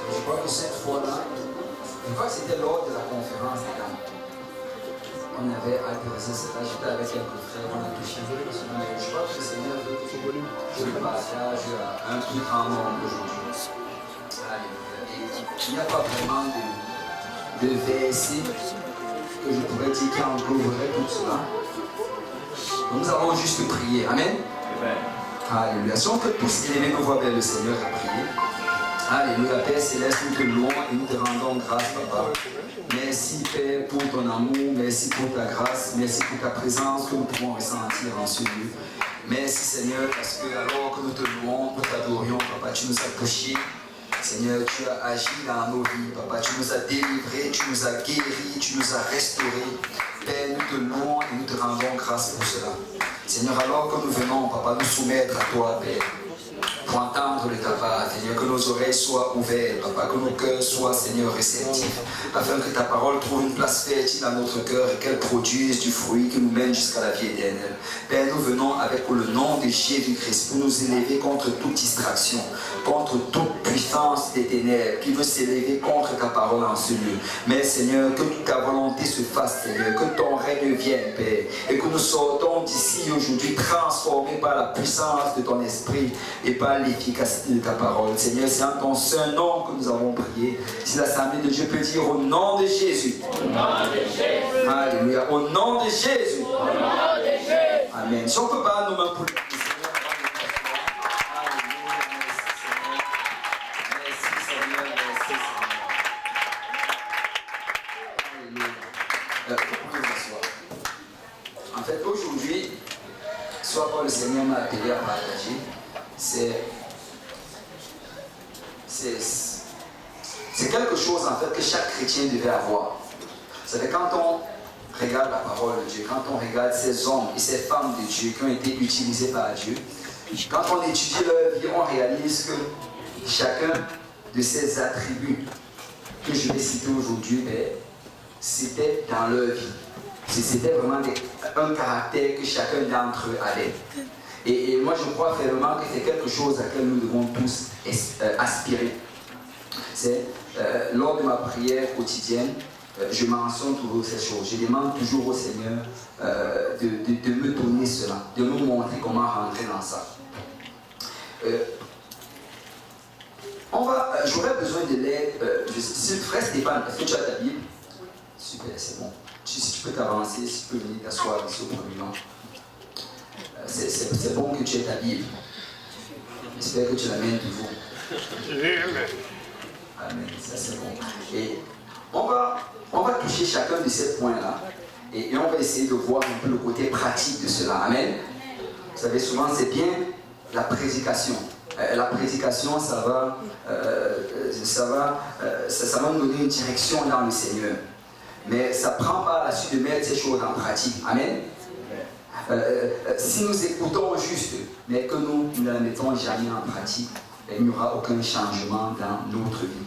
Je crois que cette fois-là, une fois que c'était lors de la conférence des dames, on avait adressé cela, j'étais avec quelques frères, on a touché. Je crois que le Seigneur veut que je le partage à un plus grand nombre aujourd'hui. Il n'y a pas vraiment de verset que je pourrais dire qui engloberait tout cela. Donc nous allons juste prier. Amen. Alléluia. Si on peut tous élever nos voix vers le Seigneur et prier. Alléluia. Père Céleste, nous te louons et nous te rendons grâce, Papa. Merci, Père, pour ton amour. Merci pour ta grâce. Merci pour ta présence que nous pouvons ressentir en ce lieu. Merci, Seigneur, parce que alors que nous te louons, nous t'adorions, Papa, tu nous as touchés. Seigneur, tu as agi dans nos vies, Papa. Tu nous as délivrés, tu nous as guéris, tu nous as restaurés. Père, nous te louons et nous te rendons grâce pour cela. Seigneur, alors que nous venons, Papa, nous soumettre à toi, Père, pour entendre le tabac, Seigneur, que nos oreilles soient ouvertes, Papa, que nos cœurs soient, Seigneur, réceptifs, afin que ta parole trouve une place fertile dans notre cœur et qu'elle produise du fruit qui nous mène jusqu'à la vie éternelle. Père, nous venons avec le nom de Jésus-Christ pour nous élever contre toute distraction, contre toute puissance des ténèbres qui veut s'élever contre ta parole en ce lieu. Mais Seigneur, que ta volonté se fasse, Seigneur, que ton règne vienne, Père, et que nous sortons d'ici aujourd'hui transformés par la puissance de ton esprit et par l'efficacité de ta parole. Seigneur, c'est en ton saint nom que nous avons prié. Si l'Assemblée de Dieu peut dire au nom de Jésus. Au nom de Jésus. Alléluia. Au nom de Jésus. Au nom de Jésus. Amen. Si on peut pas nos mains pour le Seigneur. Merci Seigneur. Merci Seigneur. Alléluia. Vous pouvez vous asseoir. En fait, aujourd'hui, soit quand le Seigneur m'a appelé à partager, c'est quelque chose en fait que chaque chrétien devait avoir. Vous savez, quand on regarde la parole de Dieu, quand on regarde ces hommes et ces femmes de Dieu qui ont été utilisés par Dieu, quand on étudie leur vie, on réalise que chacun de ces attributs que je vais citer aujourd'hui, c'était dans leur vie. C'était vraiment un caractère que chacun d'entre eux avait. Et moi, je crois fermement que c'est quelque chose à laquelle nous devons tous aspirer. C'est lors de ma prière quotidienne, je mentionne toujours ces choses. Je demande toujours au Seigneur de me donner cela, de me montrer comment rentrer dans ça. J'aurais besoin de l'aide. Frère Stéphane, est-ce que tu as ta Bible? Super, c'est bon. Si tu peux t'avancer, si tu peux venir t'asseoir ici au premier rang. C'est bon que tu aies ta Bible. J'espère que tu l'amènes toujours. Amen, ça c'est bon. Et on va toucher chacun de ces points-là. Et on va essayer de voir un peu le côté pratique de cela. Amen. Vous savez, souvent c'est bien la prédication. La prédication, ça va nous donner une direction dans le Seigneur. Mais ça prend pas la suite de mettre ces choses en pratique. Amen. Si nous écoutons juste, mais que nous ne la mettons jamais en pratique, il n'y aura aucun changement dans notre vie.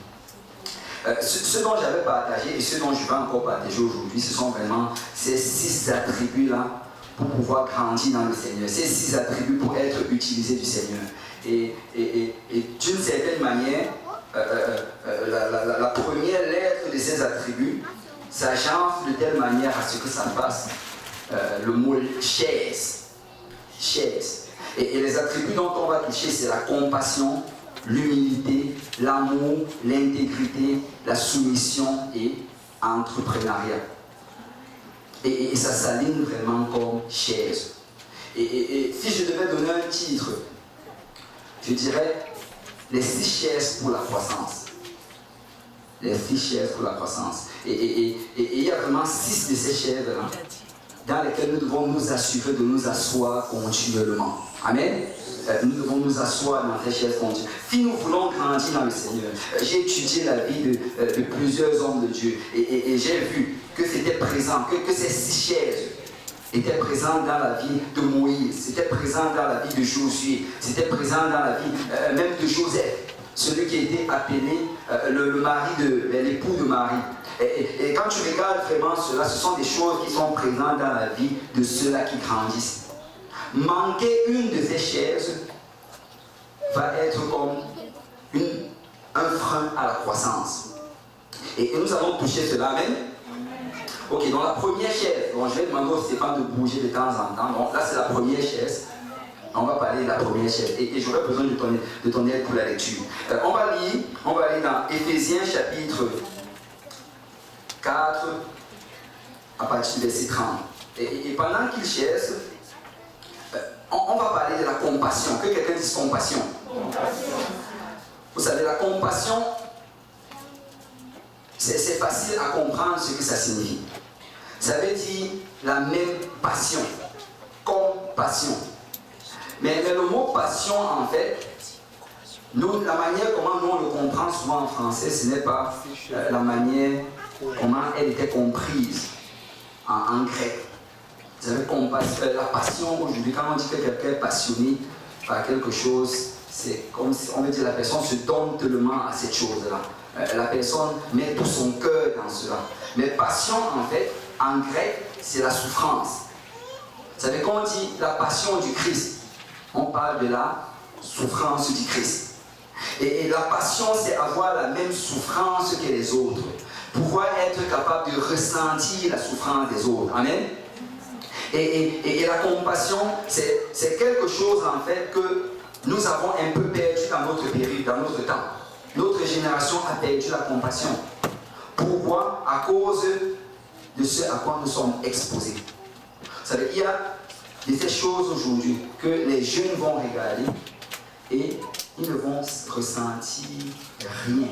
Ce dont j'avais partagé et ce dont je vais encore partager aujourd'hui, ce sont vraiment ces 6 attributs-là pour pouvoir grandir dans le Seigneur. Ces 6 attributs pour être utilisés du Seigneur. Et d'une certaine manière, la première lettre de ces attributs s'agence de telle manière à ce que ça fasse le mot chaise. Et les attributs dont on va toucher, c'est la compassion, l'humilité, l'amour, l'intégrité, la soumission et l'entrepreneuriat. Et ça s'aligne vraiment comme chaise. Et si je devais donner un titre, je dirais les 6 chaises pour la croissance. Les 6 chaises pour la croissance. Et il y a vraiment 6 de ces chaises-là dans lesquelles nous devons nous assurer de nous asseoir continuellement. Amen. Nous devons nous asseoir dans ces chaises continuellement. Si nous voulons grandir dans le Seigneur, j'ai étudié la vie de plusieurs hommes de Dieu et j'ai vu que c'était présent, que ces 6 chaises étaient présentes dans la vie de Moïse, c'était présent dans la vie de Josué, c'était présent dans la vie même de Joseph, celui qui a été appelé le mari l'époux de Marie. Et quand tu regardes vraiment cela, ce sont des choses qui sont présentes dans la vie de ceux-là qui grandissent. Manquer une de ces chaises va être comme un frein à la croissance. Et nous allons toucher cela, amen. Ok, donc la première chaise, bon, je vais demander au Stéphane de bouger de temps en temps. Donc là, c'est la première chaise. On va parler de la première chaise. Et j'aurai besoin de ton aide pour la lecture. On va lire dans Éphésiens chapitre 4, à partir du verset 30. Et pendant qu'il cherche, on va parler de la compassion. Que quelqu'un dise compassion. Vous savez, la compassion, c'est facile à comprendre ce que ça signifie. Ça veut dire la même passion. Compassion. Mais le mot passion, en fait, nous, la manière comment nous on le comprend souvent en français, ce n'est pas la manière comment elle était comprise en grec. Vous savez, la passion aujourd'hui, quand on dit que quelqu'un est passionné par quelque chose, c'est comme si on veut dire la personne se donne tellement à cette chose-là. La personne met tout son cœur dans cela. Mais passion, en fait, en grec, c'est la souffrance. Vous savez, quand on dit la passion du Christ, on parle de la souffrance du Christ. Et la passion, c'est avoir la même souffrance que les autres. Pouvoir être capable de ressentir la souffrance des autres. Amen. Et la compassion, c'est quelque chose, en fait, que nous avons un peu perdu dans notre période, dans notre temps. Notre génération a perdu la compassion. Pourquoi? À cause de ce à quoi nous sommes exposés. Vous savez, il y a des choses aujourd'hui que les jeunes vont regarder et ils ne vont ressentir rien.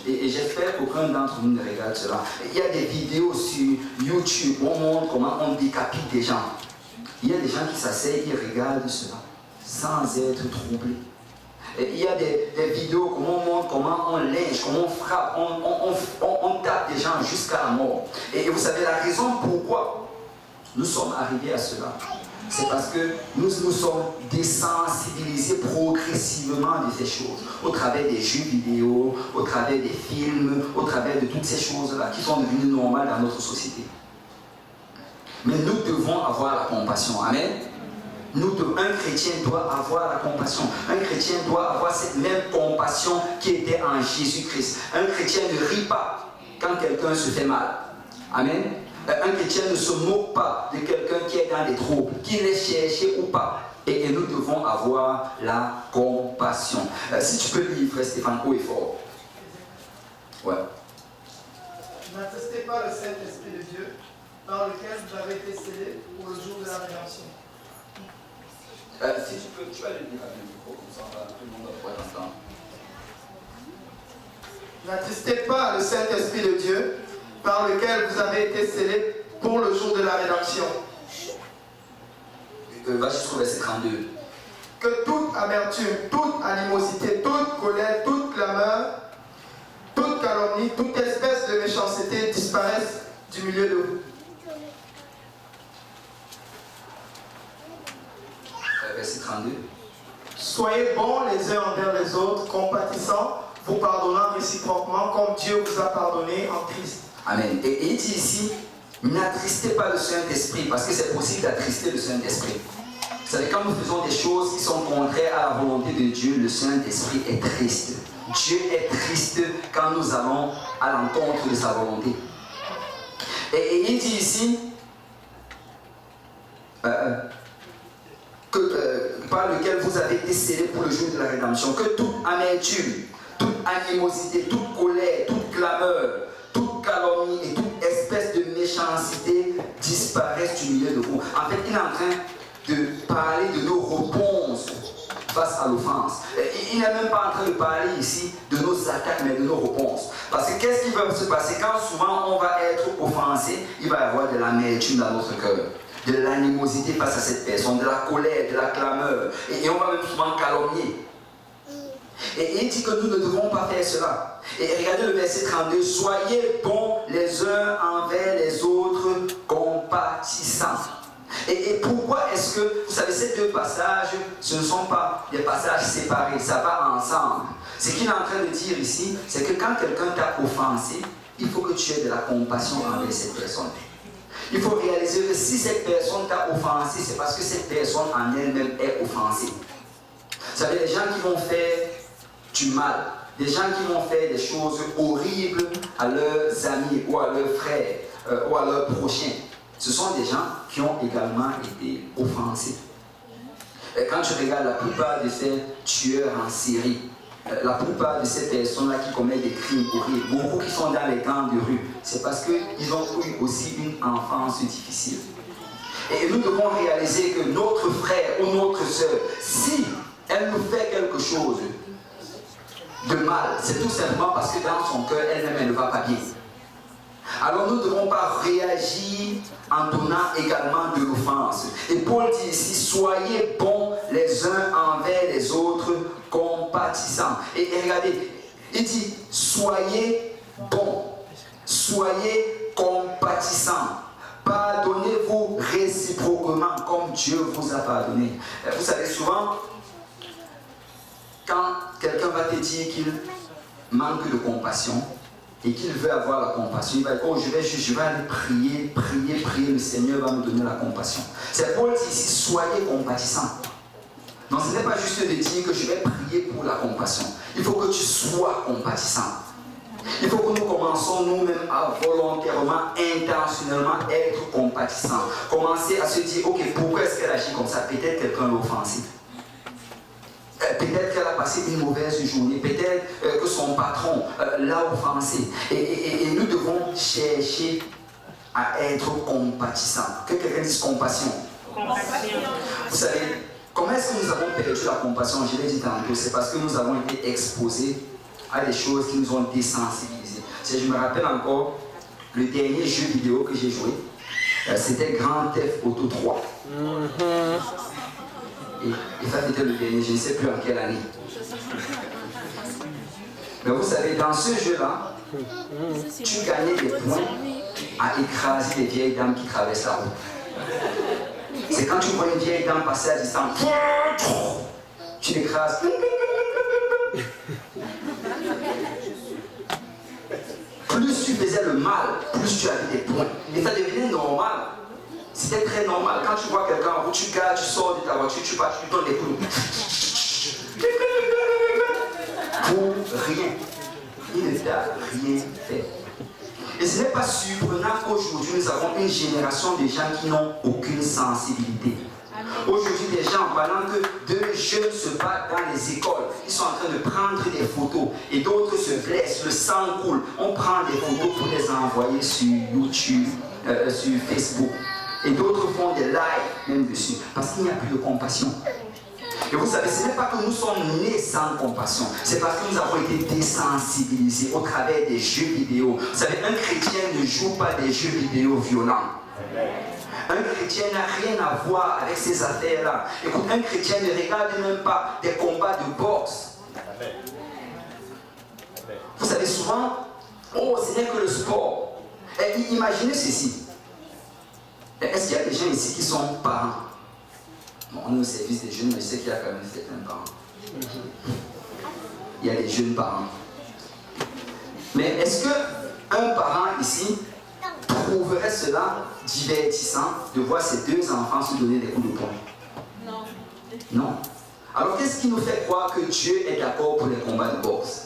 Et j'espère qu'aucun d'entre vous ne regarde cela. Il y a des vidéos sur YouTube où on montre comment on décapite des gens. Il y a des gens qui s'asseyent, ils regardent cela sans être troublés. Et il y a des vidéos où on montre comment on lynche, comment on frappe, on tape des gens jusqu'à la mort. Et vous savez la raison pourquoi nous sommes arrivés à cela, c'est parce que nous sommes désensibilisés progressivement de ces choses, au travers des jeux vidéo, au travers des films, au travers de toutes ces choses-là qui sont devenues normales dans notre société. Mais nous devons avoir la compassion. Amen. Un chrétien doit avoir la compassion. Un chrétien doit avoir cette même compassion qui était en Jésus-Christ. Un chrétien ne rit pas quand quelqu'un se fait mal. Amen. Un chrétien ne se moque pas de quelqu'un qui est dans des troubles, qu'il est cherché ou pas. Et nous devons avoir la compassion. Si tu peux lire, frère Stéphane, haut et fort. Ouais. N'attestez pas le Saint-Esprit de Dieu, par lequel vous avez été scellés pour le jour de la rédemption. Si tu vas le lire avec le micro, comme ça tout le monde va pouvoir entendre. N'attestez pas le Saint-Esprit de Dieu, par lequel vous avez été scellés pour le jour de la rédemption. Va jusqu'au verset 32. Que toute amertume, toute animosité, toute colère, toute clameur, toute calomnie, toute espèce de méchanceté disparaissent du milieu de vous. Verset 32. Soyez bons les uns envers les autres, compatissants, vous pardonnant réciproquement comme Dieu vous a pardonné en Christ. Amen. Et il dit ici, n'attristez pas le Saint-Esprit, parce que c'est possible d'attrister le Saint-Esprit. Vous savez, quand nous faisons des choses qui sont contraires à la volonté de Dieu, le Saint-Esprit est triste. Dieu est triste quand nous allons à l'encontre de sa volonté. Et il dit ici, par lequel vous avez été scellés pour le jour de la rédemption, que toute amertume, toute animosité, toute colère, toute clameur, toute calomnie et toute espèce de méchanceté disparaissent du milieu de vous. En fait, il est en train de parler de nos réponses face à l'offense. Il n'est même pas en train de parler ici de nos attaques, mais de nos réponses. Parce que qu'est-ce qui va se passer quand souvent on va être offensé? Il va y avoir de l'amertume dans notre cœur, de l'animosité face à cette personne, de la colère, de la clameur. Et on va même souvent calomnier. Et il dit que nous ne devons pas faire cela. Et regardez le verset 32. Soyez bons les uns envers les autres, compatissants. Et pourquoi est-ce que, vous savez, ces deux passages, ce ne sont pas des passages séparés, ça va ensemble. Ce qu'il est en train de dire ici, c'est que quand quelqu'un t'a offensé, il faut que tu aies de la compassion envers cette personne. Il faut réaliser que si cette personne t'a offensé, c'est parce que cette personne en elle-même est offensée. Vous savez, les gens qui vont faire du mal. Des gens qui vont faire des choses horribles à leurs amis ou à leurs frères ou à leurs prochains. Ce sont des gens qui ont également été offensés. Et quand tu regardes la plupart de ces tueurs en série, la plupart de ces personnes-là qui commettent des crimes horribles, beaucoup qui sont dans les gangs de rue, c'est parce qu'ils ont eu aussi une enfance difficile. Et nous devons réaliser que notre frère ou notre soeur, si elle nous fait quelque chose de mal, c'est tout simplement parce que dans son cœur, elle-même, elle ne va pas bien. Alors nous ne devons pas réagir en donnant également de l'offense. Et Paul dit ici, soyez bons les uns envers les autres, compatissants. Et regardez, il dit, soyez bons, soyez compatissants. Pardonnez-vous réciproquement comme Dieu vous a pardonné. Vous savez, souvent, quand quelqu'un va te dire qu'il manque de compassion, et qu'il veut avoir la compassion, il va dire, oh, je vais aller prier, le Seigneur va me donner la compassion. C'est Paul dit ici, soyez compatissants. Donc ce n'est pas juste de dire que je vais prier pour la compassion. Il faut que tu sois compatissant. Il faut que nous commençons nous-mêmes à volontairement, intentionnellement être compatissants. Commencer à se dire, ok, pourquoi est-ce qu'elle agit comme ça? Peut-être quelqu'un l'a offensé. Peut-être qu'elle a passé une mauvaise journée, peut-être que son patron l'a offensé. Et nous devons chercher à être compatissants. Que quelqu'un dise compassion. Vous savez, comment est-ce que nous avons perdu la compassion? Je l'ai dit tantôt, c'est parce que nous avons été exposés à des choses qui nous ont désensibilisés. Je me rappelle encore le dernier jeu vidéo que j'ai joué, c'était Grand Theft Auto 3. Et ça c'était le dernier, je ne sais plus en quelle année. Mais vous savez, dans ce jeu-là, tu gagnais des points à écraser les vieilles dames qui traversent la route. C'est quand tu vois une vieille dame passer à distance, tu l'écrases. Plus tu faisais le mal, plus tu avais des points. Et ça devenait normal. C'était très normal. Quand tu vois quelqu'un en route, tu gardes, tu sors de ta voiture, tu pars, tu donnes des coups. Pour rien. Il ne t'a rien fait. Et ce n'est pas surprenant qu'aujourd'hui nous avons une génération de gens qui n'ont aucune sensibilité. Aujourd'hui, des gens, pendant que deux jeunes se battent dans les écoles, ils sont en train de prendre des photos et d'autres se blessent, le sang coule. On prend des photos pour les envoyer sur YouTube, sur Facebook. Et d'autres font des lives même dessus, parce qu'il n'y a plus de compassion. Et vous savez, ce n'est pas que nous sommes nés sans compassion, c'est parce que nous avons été désensibilisés au travers des jeux vidéo. Vous savez, un chrétien ne joue pas des jeux vidéo violents. Un chrétien n'a rien à voir avec ces affaires-là. Écoute, un chrétien ne regarde même pas des combats de boxe. Vous savez, souvent, oh, ce n'est que le sport. Et imaginez ceci. Est-ce qu'il y a des gens ici qui sont parents? Bon, on est au service des jeunes, mais je sais qu'il y a quand même certains parents. Il y a des jeunes parents. Mais est-ce qu'un parent ici trouverait cela divertissant de voir ses deux enfants se donner des coups de poing? Non. Non. Alors qu'est-ce qui nous fait croire que Dieu est d'accord pour les combats de boxe?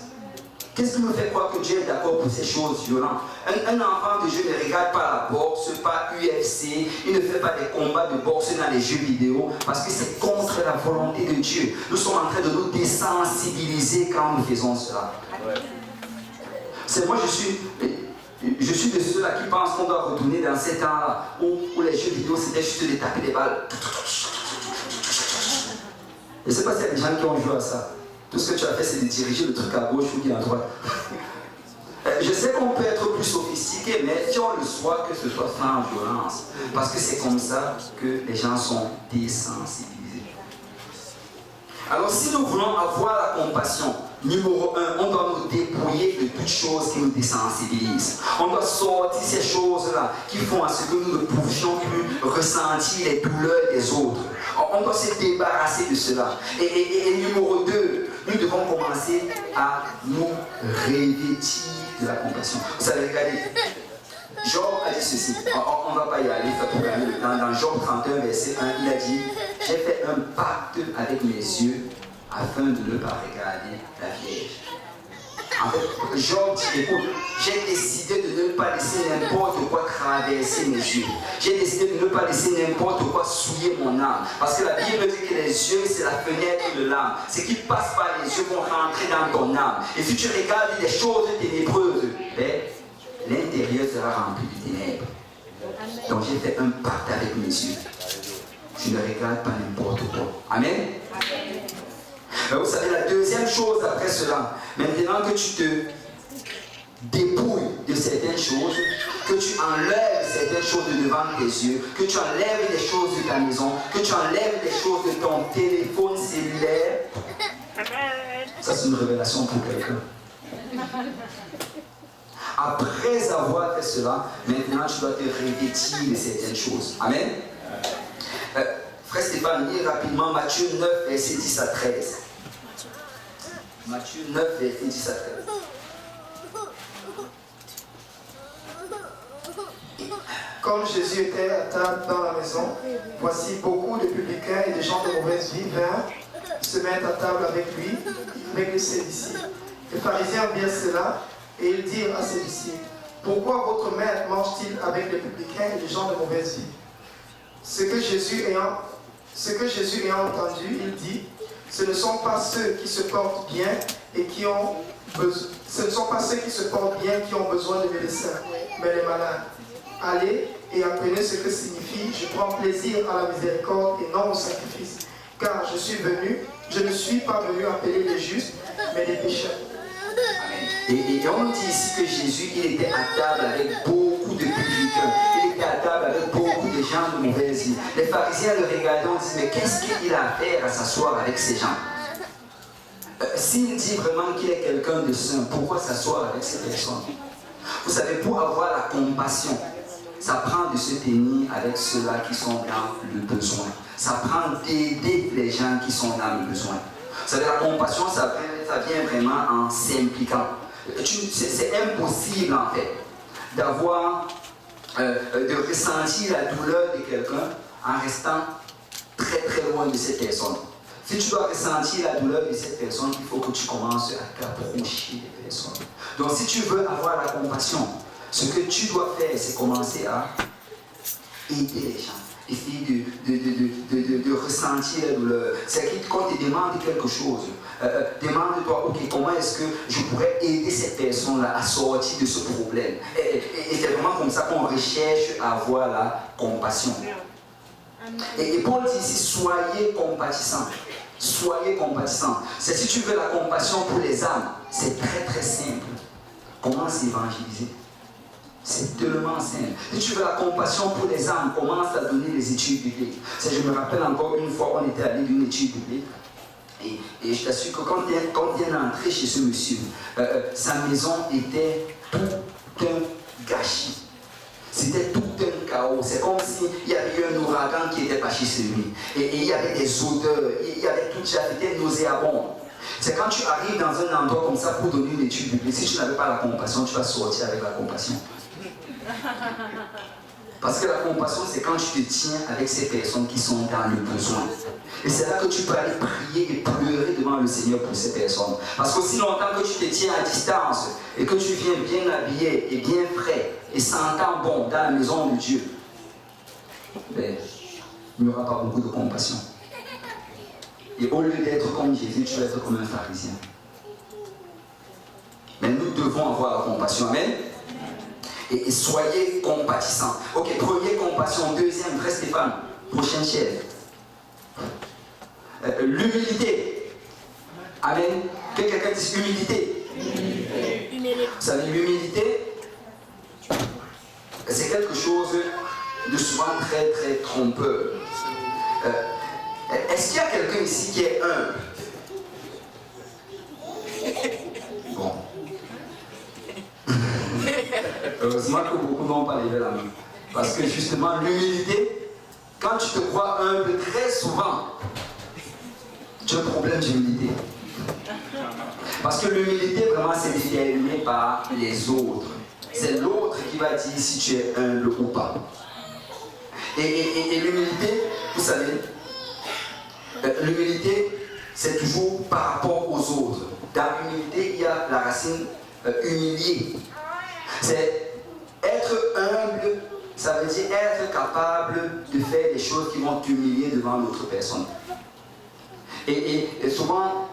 Qu'est-ce qui nous fait croire que Dieu est d'accord pour ces choses violentes? Un enfant de Dieu ne regarde pas la boxe, pas UFC, il ne fait pas des combats de boxe dans les jeux vidéo, parce que c'est contre la volonté de Dieu. Nous sommes en train de nous désensibiliser quand nous faisons cela. C'est moi, je suis de ceux-là qui pensent qu'on doit retourner dans ces temps-là où les jeux vidéo c'était juste de taper des balles. Je ne sais pas s'il y a des gens qui ont joué à ça. Tout ce que tu as fait, c'est de diriger le truc à gauche ou à droite. Je sais qu'on peut être plus sophistiqué, mais si on le soit, que ce soit sans violence. Parce que c'est comme ça que les gens sont désensibilisés. Alors si nous voulons avoir la compassion, numéro 1, on doit nous dépouiller de toutes choses qui nous désensibilisent. On doit sortir ces choses-là qui font à ce que nous ne pouvions plus ressentir les douleurs des autres. On doit se débarrasser de cela. Et numéro 2, nous devons commencer à nous revêtir de la compassion. Vous savez, regardez, Job a dit ceci, on ne va pas y aller, pour gagner le temps. Dans Job 31, verset 1, il a dit, j'ai fait un pacte avec mes yeux afin de ne pas regarder la Vierge. En fait, Job dit, écoute, j'ai décidé de ne pas laisser n'importe quoi traverser mes yeux. J'ai décidé de ne pas laisser n'importe quoi souiller mon âme. Parce que la Bible dit que les yeux, c'est la fenêtre de l'âme. Ce qui passe par les yeux vont rentrer dans ton âme. Et si tu regardes des choses ténébreuses, l'intérieur sera rempli de ténèbres. Donc j'ai fait un pacte avec mes yeux. Je ne regarde pas n'importe quoi. Amen. Mais vous savez, la deuxième chose après cela, maintenant que tu te dépouilles de certaines choses, que tu enlèves certaines choses de devant tes yeux, que tu enlèves des choses de ta maison, que tu enlèves des choses de ton téléphone cellulaire, ça c'est une révélation pour quelqu'un. Après avoir fait cela, maintenant tu dois te revêtir de certaines choses. Amen. Frère Stéphane, lis rapidement Matthieu 9, verset 10 à 13. Matthieu 9, verset 10 à 13. Comme Jésus était à table dans la maison, voici beaucoup de publicains et de gens de mauvaise vie vinrent se mettre à table avec lui, avec ses disciples. Les pharisiens virent cela et ils dirent à ses disciples, pourquoi votre maître mange-t-il avec les publicains et les gens de mauvaise vie? Ce que Jésus ayant entendu, il dit, ce ne sont pas ceux qui se portent bien et qui ont besoin, ce ne sont pas ceux qui se portent bien qui ont besoin de médecins, mais les malades. Allez et apprenez ce que signifie je prends plaisir à la miséricorde et non au sacrifice, car je ne suis pas venu appeler les justes, mais les pécheurs. Et on nous dit ici que Jésus, il était à table avec beaucoup de publicains. Il était à table avec beaucoup de gens de mauvaise vie. Les pharisiens le regardaient, on dit, mais qu'est-ce qu'il a à faire à s'asseoir avec ces gens? S'il dit vraiment qu'il est quelqu'un de saint, pourquoi s'asseoir avec ces personnes? Vous savez, pour avoir la compassion, ça prend de se tenir avec ceux-là qui sont dans le besoin. Ça prend d'aider les gens qui sont dans le besoin. Vous savez, la compassion, ça vient vraiment en s'impliquant. C'est impossible, en fait, de ressentir la douleur de quelqu'un en restant très très loin de cette personne. Si tu dois ressentir la douleur de cette personne, il faut que tu commences à t'approcher des personnes. Donc si tu veux avoir la compassion, ce que tu dois faire, c'est commencer à aider les gens. Essayer de ressentir la douleur. C'est qu'on te demande quelque chose. Demande-toi, ok, comment est-ce que je pourrais aider cette personne-là à sortir de ce problème? Et c'est vraiment comme ça qu'on recherche à avoir la compassion. Et Paul dit ici, soyez compatissants. Soyez compatissants. C'est si tu veux la compassion pour les âmes, c'est très très simple. Commence à évangéliser. C'est tellement simple. Si tu veux la compassion pour les âmes, commence à donner les études bibliques. Je me rappelle encore une fois, on était allé d'une étude biblique. Et je t'assure que quand il est entré chez ce monsieur, sa maison était tout un gâchis. C'était tout un chaos. C'est comme s'il y avait eu un ouragan qui était passé chez lui. Et il y avait des odeurs, il y avait tout ça, c'était nauséabond. C'est quand tu arrives dans un endroit comme ça pour donner une étude biblique, si tu n'avais pas la compassion, tu vas sortir avec la compassion. Parce que la compassion, c'est quand tu te tiens avec ces personnes qui sont dans le besoin. Et c'est là que tu peux aller prier et pleurer devant le Seigneur pour ces personnes. Parce qu'aussi longtemps que tu te tiens à distance et que tu viens bien habillé et bien frais et sentant bon dans la maison de Dieu, il n'y aura pas beaucoup de compassion. Et au lieu d'être comme Jésus, tu vas être comme un pharisien. Mais nous devons avoir la compassion. Amen. Et soyez compatissants. Ok, premier, compassion. Deuxième, frère Stéphane, prochaine chaise. L'humilité. Amen. Que quelqu'un dise humilité. Humilité. Vous savez, l'humilité, c'est quelque chose de souvent très très trompeur. Est-ce qu'il y a quelqu'un ici qui est humble? Bon. Heureusement que beaucoup n'ont pas levé la main. Parce que justement, l'humilité, quand tu te crois humble, très souvent, tu as un problème d'humilité. Parce que l'humilité, vraiment, c'est déterminé par les autres. C'est l'autre qui va dire si tu es humble ou pas. Et l'humilité, vous savez, l'humilité, c'est toujours par rapport aux autres. Dans l'humilité, il y a la racine humilier. C'est être humble, ça veut dire être capable de faire des choses qui vont t'humilier devant l'autre personne. Et souvent,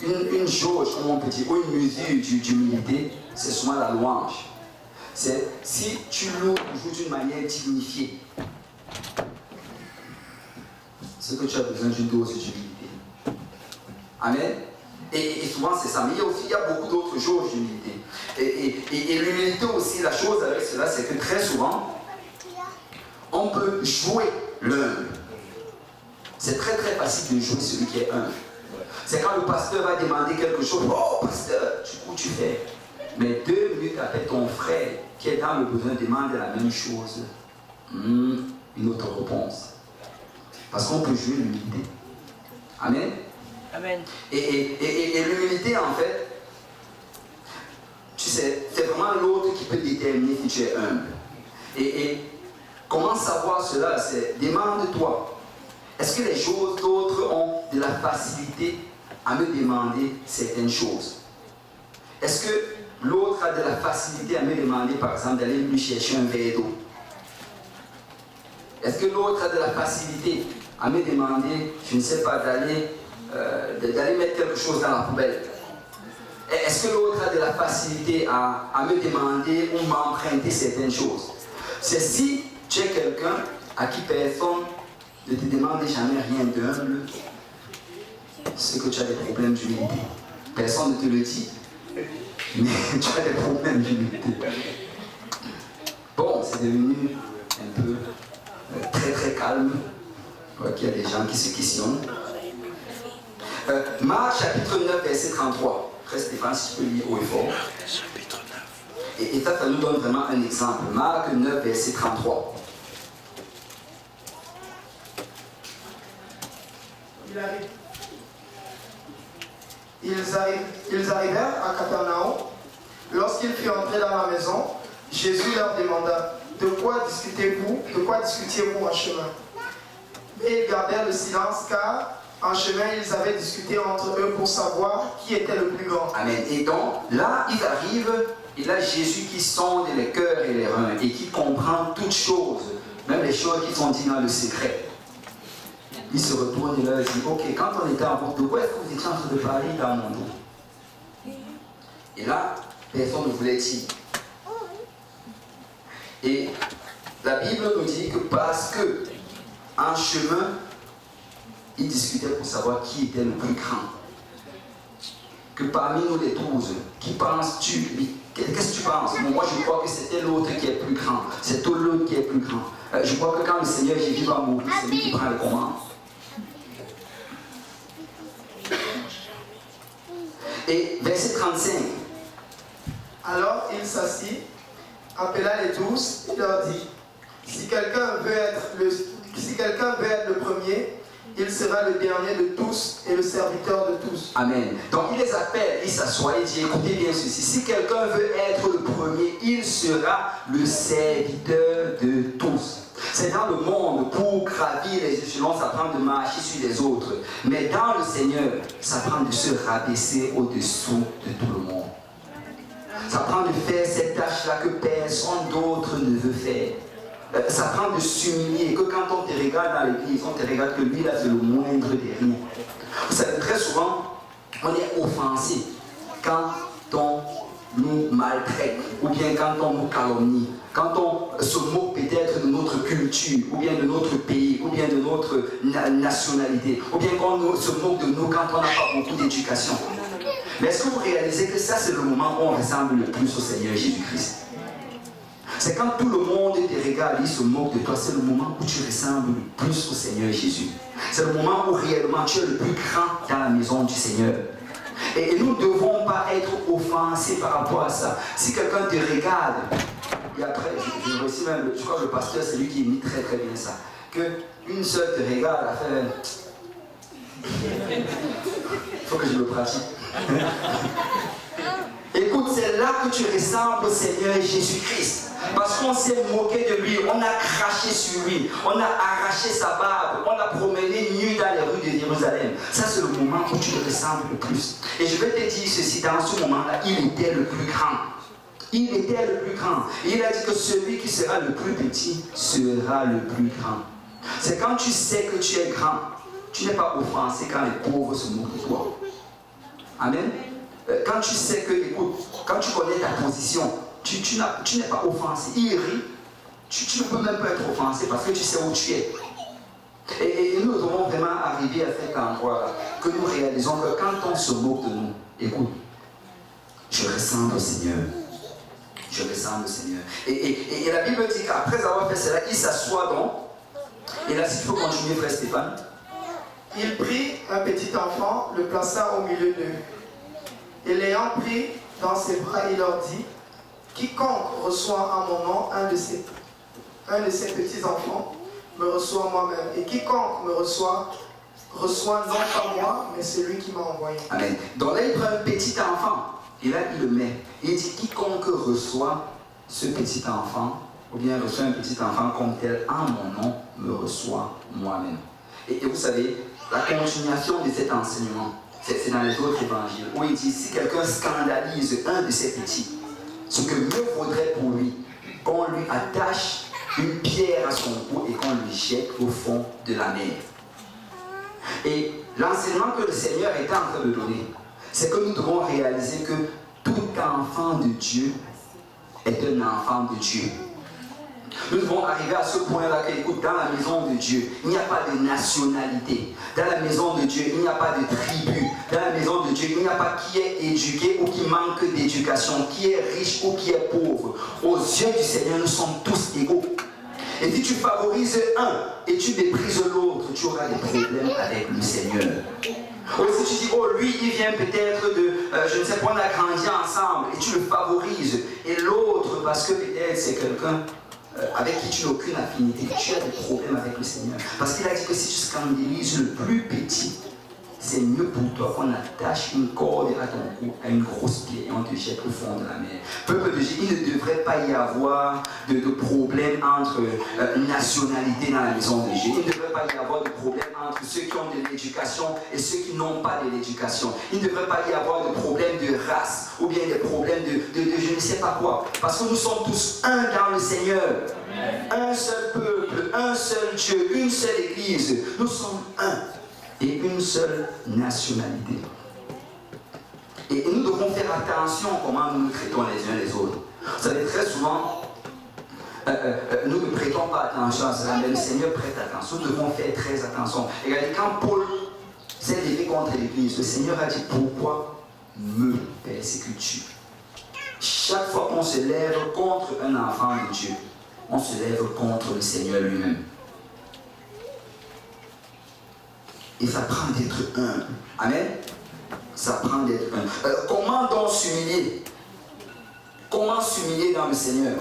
une jauge, comme on peut dire, ou une mesure d'humilité, c'est souvent la louange. C'est si tu loues toujours d'une manière dignifiée, c'est que tu as besoin d'une dose d'humilité. Amen. Et souvent c'est ça. Mais il y a beaucoup d'autres jauges d'humilité. Et l'humilité aussi, la chose avec cela, c'est que très souvent, on peut jouer l'humble. C'est très très facile de jouer celui qui est humble. C'est quand le pasteur va demander quelque chose, oh pasteur, du coup tu fais. Mais 2 minutes après, ton frère qui est dans le besoin demande la même chose. Une autre réponse. Parce qu'on peut jouer l'humilité. Amen. Amen. Et l'humilité, en fait, tu sais, c'est vraiment l'autre qui peut déterminer si tu es humble. Et comment savoir cela? C'est demande-toi. Est-ce que les choses d'autres ont de la facilité à me demander certaines choses? Est-ce que l'autre a de la facilité à me demander, par exemple, d'aller lui chercher un verre d'eau? Est-ce que l'autre a de la facilité à me demander, je ne sais pas, d'aller mettre quelque chose dans la poubelle? Est-ce que l'autre a de la facilité à me demander ou m'emprunter certaines choses? C'est si tu es quelqu'un à qui personne ne te demande jamais rien d'humble, c'est que tu as des problèmes d'humilité. Personne ne te le dit, mais tu as des problèmes d'humilité. Bon, c'est devenu un peu très très calme. Je vois qu'il y a des gens qui se questionnent. Marc chapitre 9, verset 33. Frère Stéphane, si tu peux lire haut et fort. Chapitre 9. Et ça nous donne vraiment un exemple. Marc 9, verset 33. Ils arrivèrent à Capernaum. Lorsqu'il fut entré dans la maison, Jésus leur demanda, de quoi discutiez-vous en chemin? Et ils gardèrent le silence, car en chemin, ils avaient discuté entre eux pour savoir qui était le plus grand. Amen. Et donc, là, ils arrivent, et là, Jésus qui sonde les cœurs et les reins, et qui comprend toutes choses, même les choses qui sont dites dans le secret. Il se retourne et leur dit, ok, quand on était en route, de quoi est-ce que vous étiez en train de parler dans mon dos? Et là, personne ne voulait dire. Et la Bible nous dit que parce que en chemin, ils discutaient pour savoir qui était le plus grand. Que parmi nous les 12, qui penses-tu? Qu'est-ce que tu penses? Moi, je crois que c'était l'autre qui est plus grand. C'est toi l'autre qui est plus grand. Je crois que quand le Seigneur Jésus va mourir, c'est lui qui prend les commandes. Et verset 35. Alors il s'assit, appela les 12 et leur dit, si quelqu'un veut être le premier, il sera le dernier de tous et le serviteur de tous. Amen. Donc il les appelle, il s'assoit et dit, écoutez bien ceci, si quelqu'un veut être le premier, il sera le serviteur de tous. C'est dans le monde, pour gravir les échelons, ça prend de marcher sur les autres. Mais dans le Seigneur, ça prend de se rabaisser au-dessous de tout le monde. Ça prend de faire cette tâche-là que personne d'autre ne veut faire. Ça prend de s'humilier, que quand on te regarde dans l'église, on te regarde que lui là c'est le moindre des rien. Vous savez, très souvent, on est offensé quand on nous maltraite, ou bien quand on nous calomnie, quand on se moque peut-être de notre culture, ou bien de notre pays, ou bien de notre nationalité, ou bien quand on se moque de nous quand on n'a pas beaucoup d'éducation. Mais est-ce que vous réalisez que ça c'est le moment où on ressemble le plus au Seigneur Jésus-Christ? C'est quand tout le monde te regarde, il se moque de toi, c'est le moment où tu ressembles le plus au Seigneur Jésus. C'est le moment où réellement tu es le plus grand dans la maison du Seigneur. Et nous ne devons pas être offensés par rapport à ça. Si quelqu'un te regarde, et après, je crois que le pasteur, c'est lui qui imite très très bien ça, qu'une seule te regarde, elle fait... Il faut que je le pratique. Écoute, c'est là que tu ressembles au Seigneur Jésus-Christ. Parce qu'on s'est moqué de lui, on a craché sur lui, on a arraché sa barbe, on l'a promené nu dans les rues de Jérusalem. Ça, c'est le moment où tu le ressembles le plus. Et je vais te dire ceci, dans ce moment-là, il était le plus grand. Il était le plus grand. Et il a dit que celui qui sera le plus petit sera le plus grand. C'est quand tu sais que tu es grand, tu n'es pas offensé quand les pauvres se moquent de toi. Amen. Quand tu sais que, écoute, quand tu connais ta position, tu n'es pas offensé. Il rit, tu ne peux même pas être offensé parce que tu sais où tu es. Et nous devons vraiment arriver à cet endroit-là, que nous réalisons que quand on se moque de nous, écoute, je ressemble au Seigneur. Je ressemble au Seigneur. Et la Bible dit qu'après avoir fait cela, il s'assoit donc. Et là, si tu peux continuer, frère Stéphane. Il prit un petit enfant, le plaça au milieu d'eux. Et l'ayant pris dans ses bras, il leur dit, quiconque reçoit en mon nom un de ces petits enfants, me reçoit moi-même. Et quiconque me reçoit non pas moi, mais celui qui m'a envoyé. Amen. Donc là, il prend un petit enfant. Et là, il le met. Il dit, quiconque reçoit ce petit enfant, ou bien reçoit un petit enfant comme tel, en mon nom, me reçoit moi-même. Et vous savez, la continuation de cet enseignement, c'est dans les autres évangiles, où il dit, si quelqu'un scandalise un de ces petits, ce que mieux vaudrait pour lui, qu'on lui attache une pierre à son cou et qu'on lui jette au fond de la mer. Et l'enseignement que le Seigneur est en train de donner, c'est que nous devons réaliser que tout enfant de Dieu est un enfant de Dieu. Nous devons arriver à ce point-là que, écoute, dans la maison de Dieu, il n'y a pas de nationalité. Dans la maison de Dieu, il n'y a pas de tribu. Dans la maison de Dieu, il n'y a pas qui est éduqué ou qui manque d'éducation, qui est riche ou qui est pauvre. Aux yeux du Seigneur, nous sommes tous égaux. Et si tu favorises un et tu méprises l'autre, tu auras des problèmes avec le Seigneur. Ou si tu dis, oh lui il vient peut-être de, je ne sais pas, on a grandi ensemble et tu le favorises. Et l'autre, parce que peut-être c'est quelqu'un avec qui tu n'as aucune affinité, tu as des problèmes avec le Seigneur. Parce qu'il a dit que si tu scandalises le plus petit, c'est mieux pour toi qu'on attache une corde à ton cou à une grosse pierre et on te jette au fond de la mer. Peuple de Dieu, il ne devrait pas y avoir de problème entre nationalités dans la maison de Dieu. Il ne devrait pas y avoir de problème entre ceux qui ont de l'éducation et ceux qui n'ont pas de l'éducation. Il ne devrait pas y avoir de problème de race ou bien des problèmes de je ne sais pas quoi. Parce que nous sommes tous un dans le Seigneur. Un seul peuple, un seul Dieu, une seule église. Nous sommes un. Et une seule nationalité. Et nous devons faire attention à comment nous nous traitons les uns les autres. Vous savez, très souvent, nous ne prêtons pas attention à cela, mais le Seigneur prête attention. Nous devons faire très attention. Et regardez, quand Paul s'est levé contre l'Église, le Seigneur a dit, pourquoi me persécutes-tu? Chaque fois qu'on se lève contre un enfant de Dieu, on se lève contre le Seigneur lui-même. Et ça prend d'être humble. Amen. Ça prend d'être humble. Comment donc s'humilier? Comment s'humilier dans le Seigneur?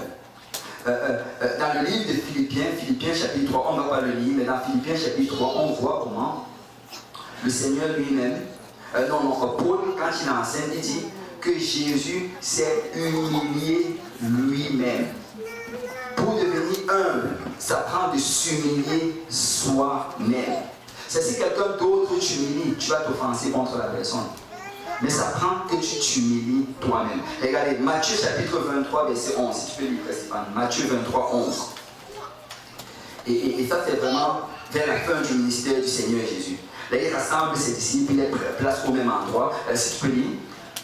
Dans le livre de Philippiens chapitre 3, on ne va pas le lire, mais dans Philippiens chapitre 3, on voit comment le Seigneur lui-même, Paul, quand il enseigne, il dit que Jésus s'est humilié lui-même. Pour devenir humble, ça prend de s'humilier soi-même. C'est si quelqu'un d'autre t'humilie, tu vas t'offenser contre la personne. Mais ça prend que tu t'humilies toi-même. Regardez, Matthieu chapitre 23, verset 11. Si tu peux lire, Stéphane. Matthieu 23, 11. Et ça, c'est vraiment vers la fin du ministère du Seigneur Jésus. Là, il rassemble ses disciples, il les place au même endroit. Si tu peux lire.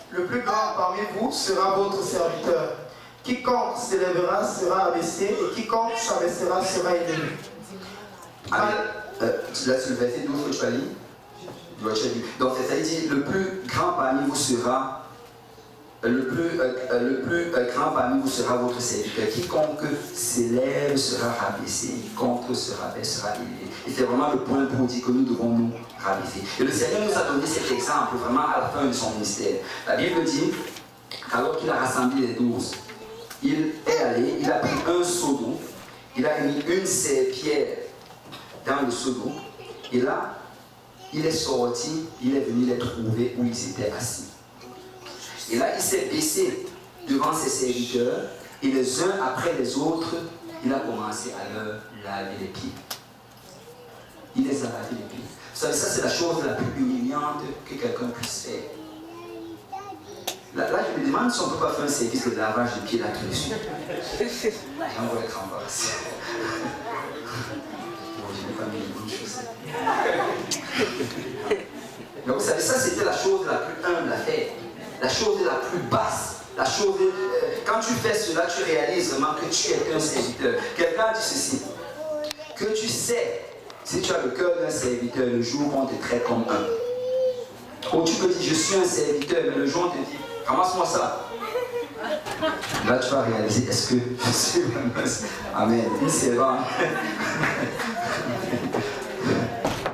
Le plus grand parmi vous sera votre serviteur. Quiconque s'élèvera sera abaissé, et quiconque s'abaissera sera élevé. Amen. Là, sur le verset 12, tu vas lire. Donc, c'est ça, il dit, le plus grand parmi vous sera grand parmi vous sera votre serviteur. Quiconque s'élève sera rabaissé, quiconque se rabaisse sera élevé. Et c'est vraiment le point pour dire que nous devons nous rabaisser. Et le Seigneur nous a donné cet exemple vraiment à la fin de son ministère. La Bible dit qu'alors qu'il a rassemblé les 12, il est allé, il a pris un seau d'eau, il a mis une serpillère dans le seau d'eau, et là, il est sorti, il est venu les trouver où ils étaient assis. Et là, il s'est baissé devant ses serviteurs Et les uns après les autres, il a commencé à leur laver les pieds. Il les a lavés les pieds. Vous savez, ça c'est la chose la plus humiliante que quelqu'un puisse faire. Là, je me demande si on ne peut pas faire un service de lavage de pieds là-dessus. J'en vais être embarrassé. Bon, je n'ai pas mis les bonnes choses. Mais vous savez, ça c'était la chose la plus humble à faire. La chose la plus basse. La chose, quand tu fais cela, tu réalises vraiment que tu es un serviteur. Quelqu'un dit ceci, que tu sais, si tu as le cœur d'un serviteur, le jour où on te traite comme un. Ou tu peux dire, je suis un serviteur, mais le jour où on te dit, ramasse-moi ça. Là, tu vas réaliser, est-ce que je suis un... Amen. C'est vrai.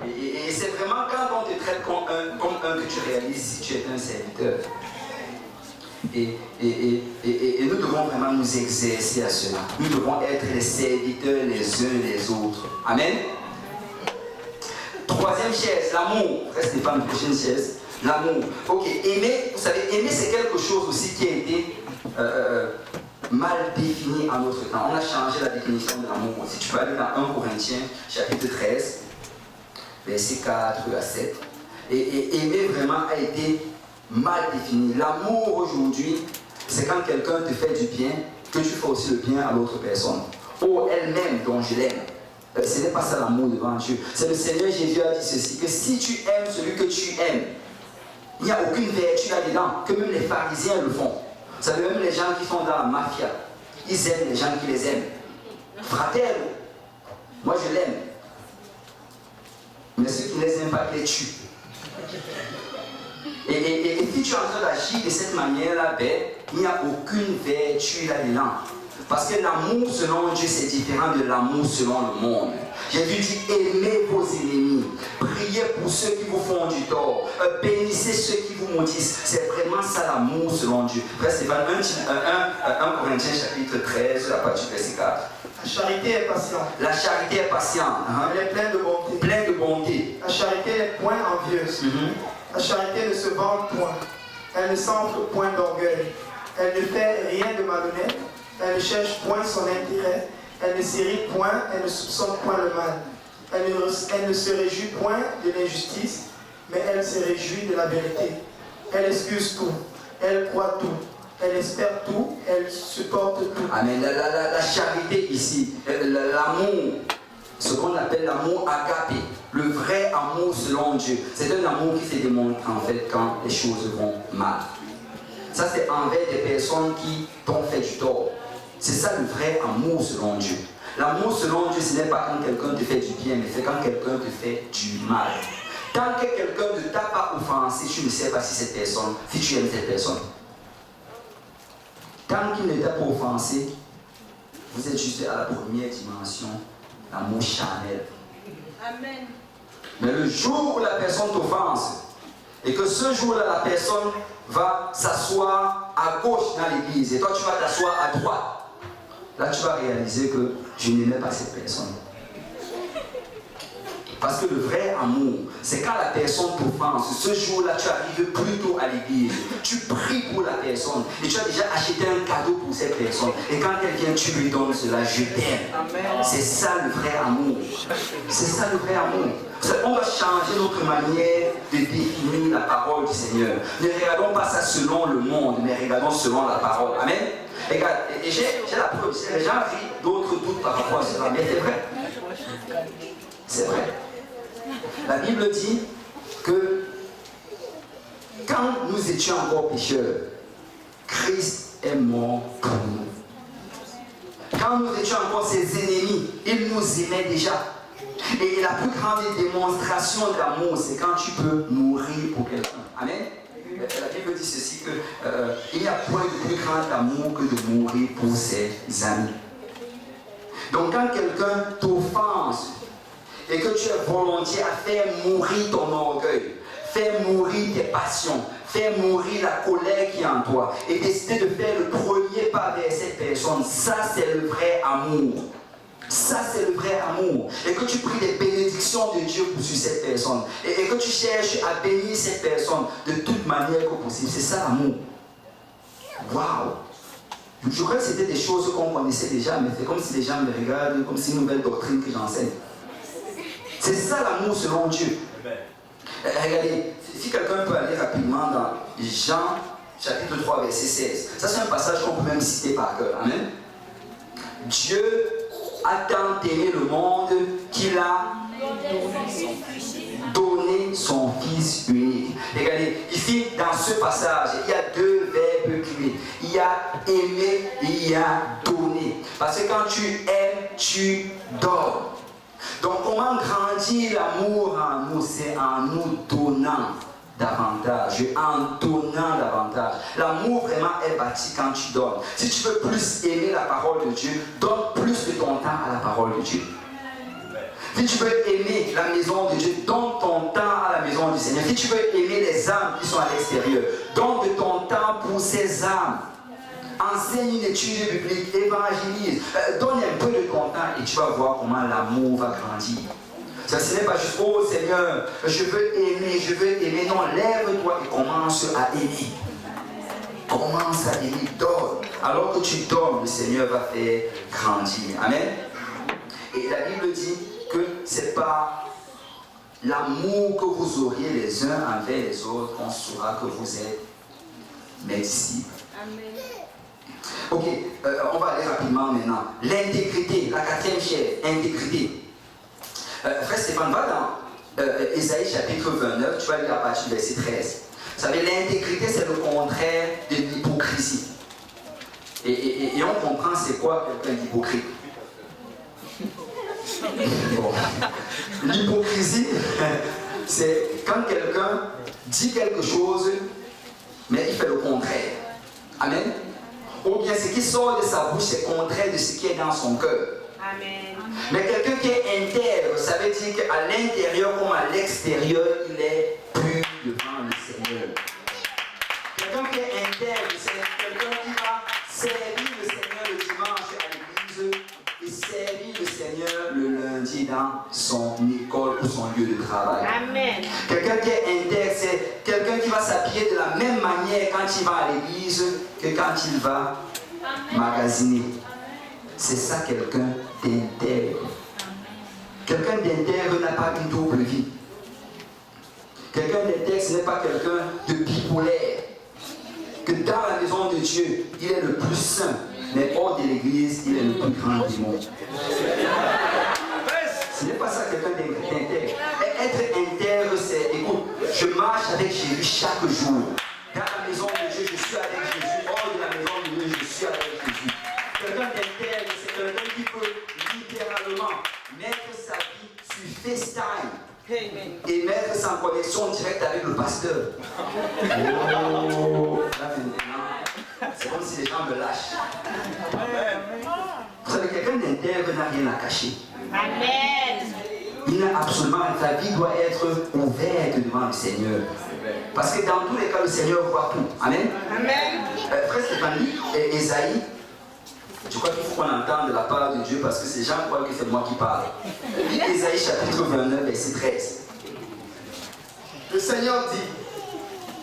Et c'est vraiment quand on te traite comme un que tu réalises si tu es un serviteur. Et nous devons vraiment nous exercer à cela. Nous devons être les serviteurs les uns les autres. Amen. Troisième chaise, l'amour. Reste pas une prochaine chaise. L'amour. Ok, aimer, vous savez, aimer c'est quelque chose aussi qui a été mal défini en notre temps. On a changé la définition de l'amour. Si tu peux aller dans 1 Corinthiens, chapitre 13, versets 4 à 7. Et aimer vraiment a été mal défini. L'amour aujourd'hui, c'est quand quelqu'un te fait du bien, que tu fais aussi le bien à l'autre personne. Oh, elle-même dont je l'aime. Ce n'est pas ça l'amour devant Dieu. C'est le Seigneur Jésus a dit ceci, que si tu aimes celui que tu aimes, il n'y a aucune vertu là-dedans, que même les pharisiens le font. Vous savez, même les gens qui sont dans la mafia, ils aiment les gens qui les aiment. Fratello, moi je l'aime. Mais ceux qui ne les aiment pas, ils les tuent. Et si tu es en train d'agir de cette manière-là, ben, il n'y a aucune vertu là-dedans. Parce que l'amour selon Dieu, c'est différent de l'amour selon le monde. Jésus dit, aimez vos ennemis, priez pour ceux qui vous font du tort, bénissez ceux qui vous maudissent. C'est vraiment ça l'amour selon Dieu. Frère Stéphane, 1 Corinthiens chapitre 13, la partie verset 4. La charité est patiente. La charité est patiente. Elle est pleine de bonté. Pleine de bonté. La charité n'est point envieuse. La charité ne se vante point. Elle ne s'enfle point d'orgueil. Elle ne fait rien de malhonnête. Elle ne cherche point son intérêt. Elle ne s'irrite point. Elle ne soupçonne point le mal. Elle ne se réjouit point de l'injustice, mais elle se réjouit de la vérité. Elle excuse tout. Elle croit tout. Elle espère tout. Elle supporte tout. Amen. La charité ici, l'amour, ce qu'on appelle l'amour agapé, le vrai amour selon Dieu, c'est un amour qui se démontre en fait quand les choses vont mal. Ça c'est envers des personnes qui t'ont fait du tort. C'est ça le vrai amour selon Dieu. L'amour selon Dieu, ce n'est pas quand quelqu'un te fait du bien, mais c'est quand quelqu'un te fait du mal. Tant que quelqu'un ne t'a pas offensé, tu ne sais pas si cette personne, si tu aimes cette personne. Tant qu'il ne t'a pas offensé, vous êtes juste à la première dimension, l'amour charnel. Amen. Mais le jour où la personne t'offense, et que ce jour-là, la personne va s'asseoir à gauche dans l'église, et toi tu vas t'asseoir à droite, là tu vas réaliser que je n'aimais pas cette personne. Parce que le vrai amour, c'est quand la personne t'offense. Ce jour-là, tu arrives plutôt à l'église. Tu pries pour la personne. Et tu as déjà acheté un cadeau pour cette personne. Et quand elle vient, tu lui donnes cela. Je t'aime. C'est ça le vrai amour. C'est ça le vrai amour. On va changer notre manière de définir la parole du Seigneur. Ne regardons pas ça selon le monde, mais regardons selon la parole. Amen. Regarde, et j'ai la preuve. Les gens rient, d'autres doutent par rapport à cela. Mais c'est vrai. C'est vrai. La Bible dit que quand nous étions encore pécheurs, Christ est mort pour nous. Quand nous étions encore ses ennemis, il nous aimait déjà. Et la plus grande démonstration d'amour, c'est quand tu peux mourir pour quelqu'un. Amen. La Bible dit ceci, qu'il n'y a point de plus grand amour que de mourir pour ses amis. Donc quand quelqu'un t'offense, et que tu es volontiers à faire mourir ton orgueil, faire mourir tes passions, faire mourir la colère qui est en toi, et décider de faire le premier pas vers cette personne, ça c'est le vrai amour. Ça c'est le vrai amour. Et que tu pries des bénédictions de Dieu sur cette personne, et que tu cherches à bénir cette personne de toute manière que possible. C'est ça l'amour. Waouh! Je crois que c'était des choses qu'on connaissait déjà, mais c'est comme si les gens me regardent, comme si une nouvelle doctrine que j'enseigne. C'est ça l'amour selon Dieu. Regardez, si quelqu'un peut aller rapidement dans Jean chapitre 3, verset 16. Ça, c'est un passage qu'on peut même citer par cœur. Amen. Dieu a tant aimé le monde qu'il a donné son Fils unique. Regardez, ici, dans ce passage, il y a deux verbes clés. Il y a aimer et il y a donner. Parce que quand tu aimes, tu donnes. Donc, comment grandir l'amour en nous? C'est en nous donnant davantage, en donnant davantage. L'amour vraiment est bâti quand tu donnes. Si tu veux plus aimer la parole de Dieu, donne plus de ton temps à la parole de Dieu. Si tu veux aimer la maison de Dieu, donne ton temps à la maison du Seigneur. Si tu veux aimer les âmes qui sont à l'extérieur, donne de ton temps pour ces âmes. Enseigne une étude biblique, évangélise, donne un peu de ton temps et tu vas voir comment l'amour va grandir. Ce n'est pas juste, oh Seigneur, je veux aimer, je veux aimer. Non, lève-toi et commence à aimer. Commence à aimer, donne. Alors que tu donnes, le Seigneur va faire grandir. Amen. Et la Bible dit que ce n'est pas l'amour que vous auriez les uns envers les autres qu'on saura que vous êtes mes disciples. Amen. Ok, on va aller rapidement maintenant. L'intégrité, la quatrième chair, intégrité. Frère Stéphane, va dans Ésaïe chapitre 29, tu vas lire à partir du verset 13. Vous savez, l'intégrité, c'est le contraire de l'hypocrisie. Et on comprend c'est quoi quelqu'un d'hypocrite. Bon. L'hypocrisie, c'est quand quelqu'un dit quelque chose, mais il fait le contraire. Amen. Ou bien ce qui sort de sa bouche, c'est contraire de ce qui est dans son cœur. Amen. Mais quelqu'un qui est intègre, ça veut dire qu'à l'intérieur comme à l'extérieur, il est pur devant le Seigneur. Quelqu'un qui est intègre, c'est quelqu'un qui va servir le Seigneur le dimanche à l'église et servir le Seigneur le lundi dans son école ou son lieu de travail. Amen. Quelqu'un qui est intègre, c'est quelqu'un qui va s'habiller de la même manière quand il va à l'église que quand il va magasiner. C'est ça quelqu'un d'intègre. Quelqu'un d'intègre n'a pas une double vie. Quelqu'un d'intègre, ce n'est pas quelqu'un de bipolaire. Que dans la maison de Dieu, il est le plus saint, mais hors de l'église, il est le plus grand du monde. Ce n'est pas ça quelqu'un d'intègre. Être intègre, c'est, écoute, je marche avec Jésus chaque jour. Dans la maison de Dieu, je suis avec Jésus. Hors de la maison de Dieu, je suis avec Jésus. Quelqu'un d'intègre, c'est quelqu'un qui peut littéralement mettre sa vie sur FaceTime et mettre sa connexion directe avec le pasteur. Oh, là maintenant, c'est comme si les gens me lâchent. Vous savez, quelqu'un d'intègre n'a rien à cacher. Amen. Il n'a absolument, sa vie doit être ouverte devant le Seigneur. Parce que dans tous les cas, le Seigneur voit tout. Amen. Amen. Frère Stéphanie et Esaïe, je crois qu'il faut qu'on entende de la part de Dieu parce que ces gens croient que c'est moi qui parle. Lis Ésaïe chapitre 29, verset 13. Le Seigneur dit,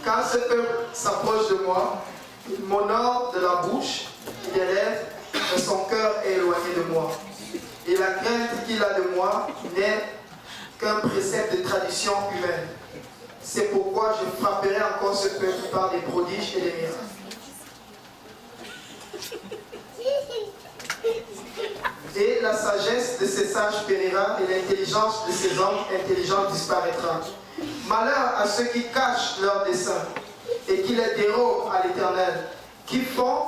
quand ce peuple s'approche de moi, il m'honore de la bouche, des lèvres, mais son cœur est éloigné de moi. Et la crainte qu'il a de moi n'est qu'un précepte de tradition humaine. C'est pourquoi je frapperai encore ce peuple par des prodiges et des miracles. Et la sagesse de ces sages périra et l'intelligence de ces hommes intelligents disparaîtra. Malheur à ceux qui cachent leurs desseins et qui les dérobent à l'Éternel, qui font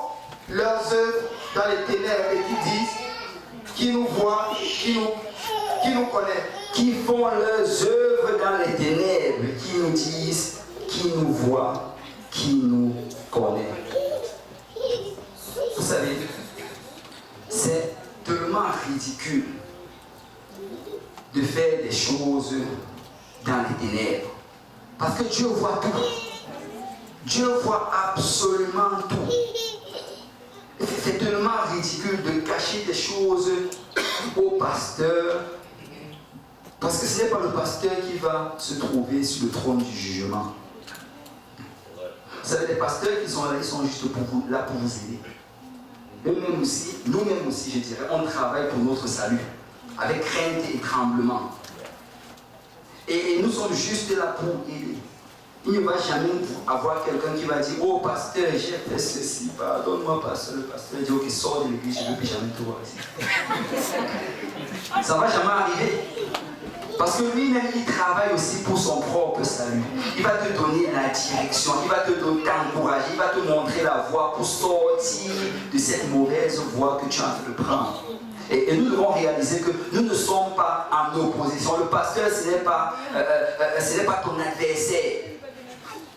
leurs œuvres dans les ténèbres et qui disent, qui nous voit, qui nous connaît. Qui font leurs œuvres dans les ténèbres, qui nous disent, qui nous voit, qui nous connaît. Vous savez, c'est tellement ridicule de faire des choses dans les ténèbres. Parce que Dieu voit tout. Dieu voit absolument tout. C'est tellement ridicule de cacher des choses au pasteur. Parce que ce n'est pas le pasteur qui va se trouver sur le trône du jugement. Vous savez, les pasteurs qui sont là, ils sont juste là pour vous aider. eux-mêmes aussi, nous-mêmes aussi, je dirais, on travaille pour notre salut, avec crainte et tremblement. Et nous sommes juste là pour aider. Il ne va jamais avoir quelqu'un qui va dire, oh pasteur, j'ai fait ceci, pardonne-moi pasteur. Le pasteur dit, ok, sors de l'église, je ne veux plus jamais te voir ici. Ça ne va jamais arriver. Parce que lui-même, il travaille aussi pour son propre salut. Il va te donner la direction, il va te t'encourager, il va te montrer la voie pour sortir de cette mauvaise voie que tu es en train de prendre. Et nous devons réaliser que nous ne sommes pas en opposition. Le pasteur, ce n'est pas ton adversaire.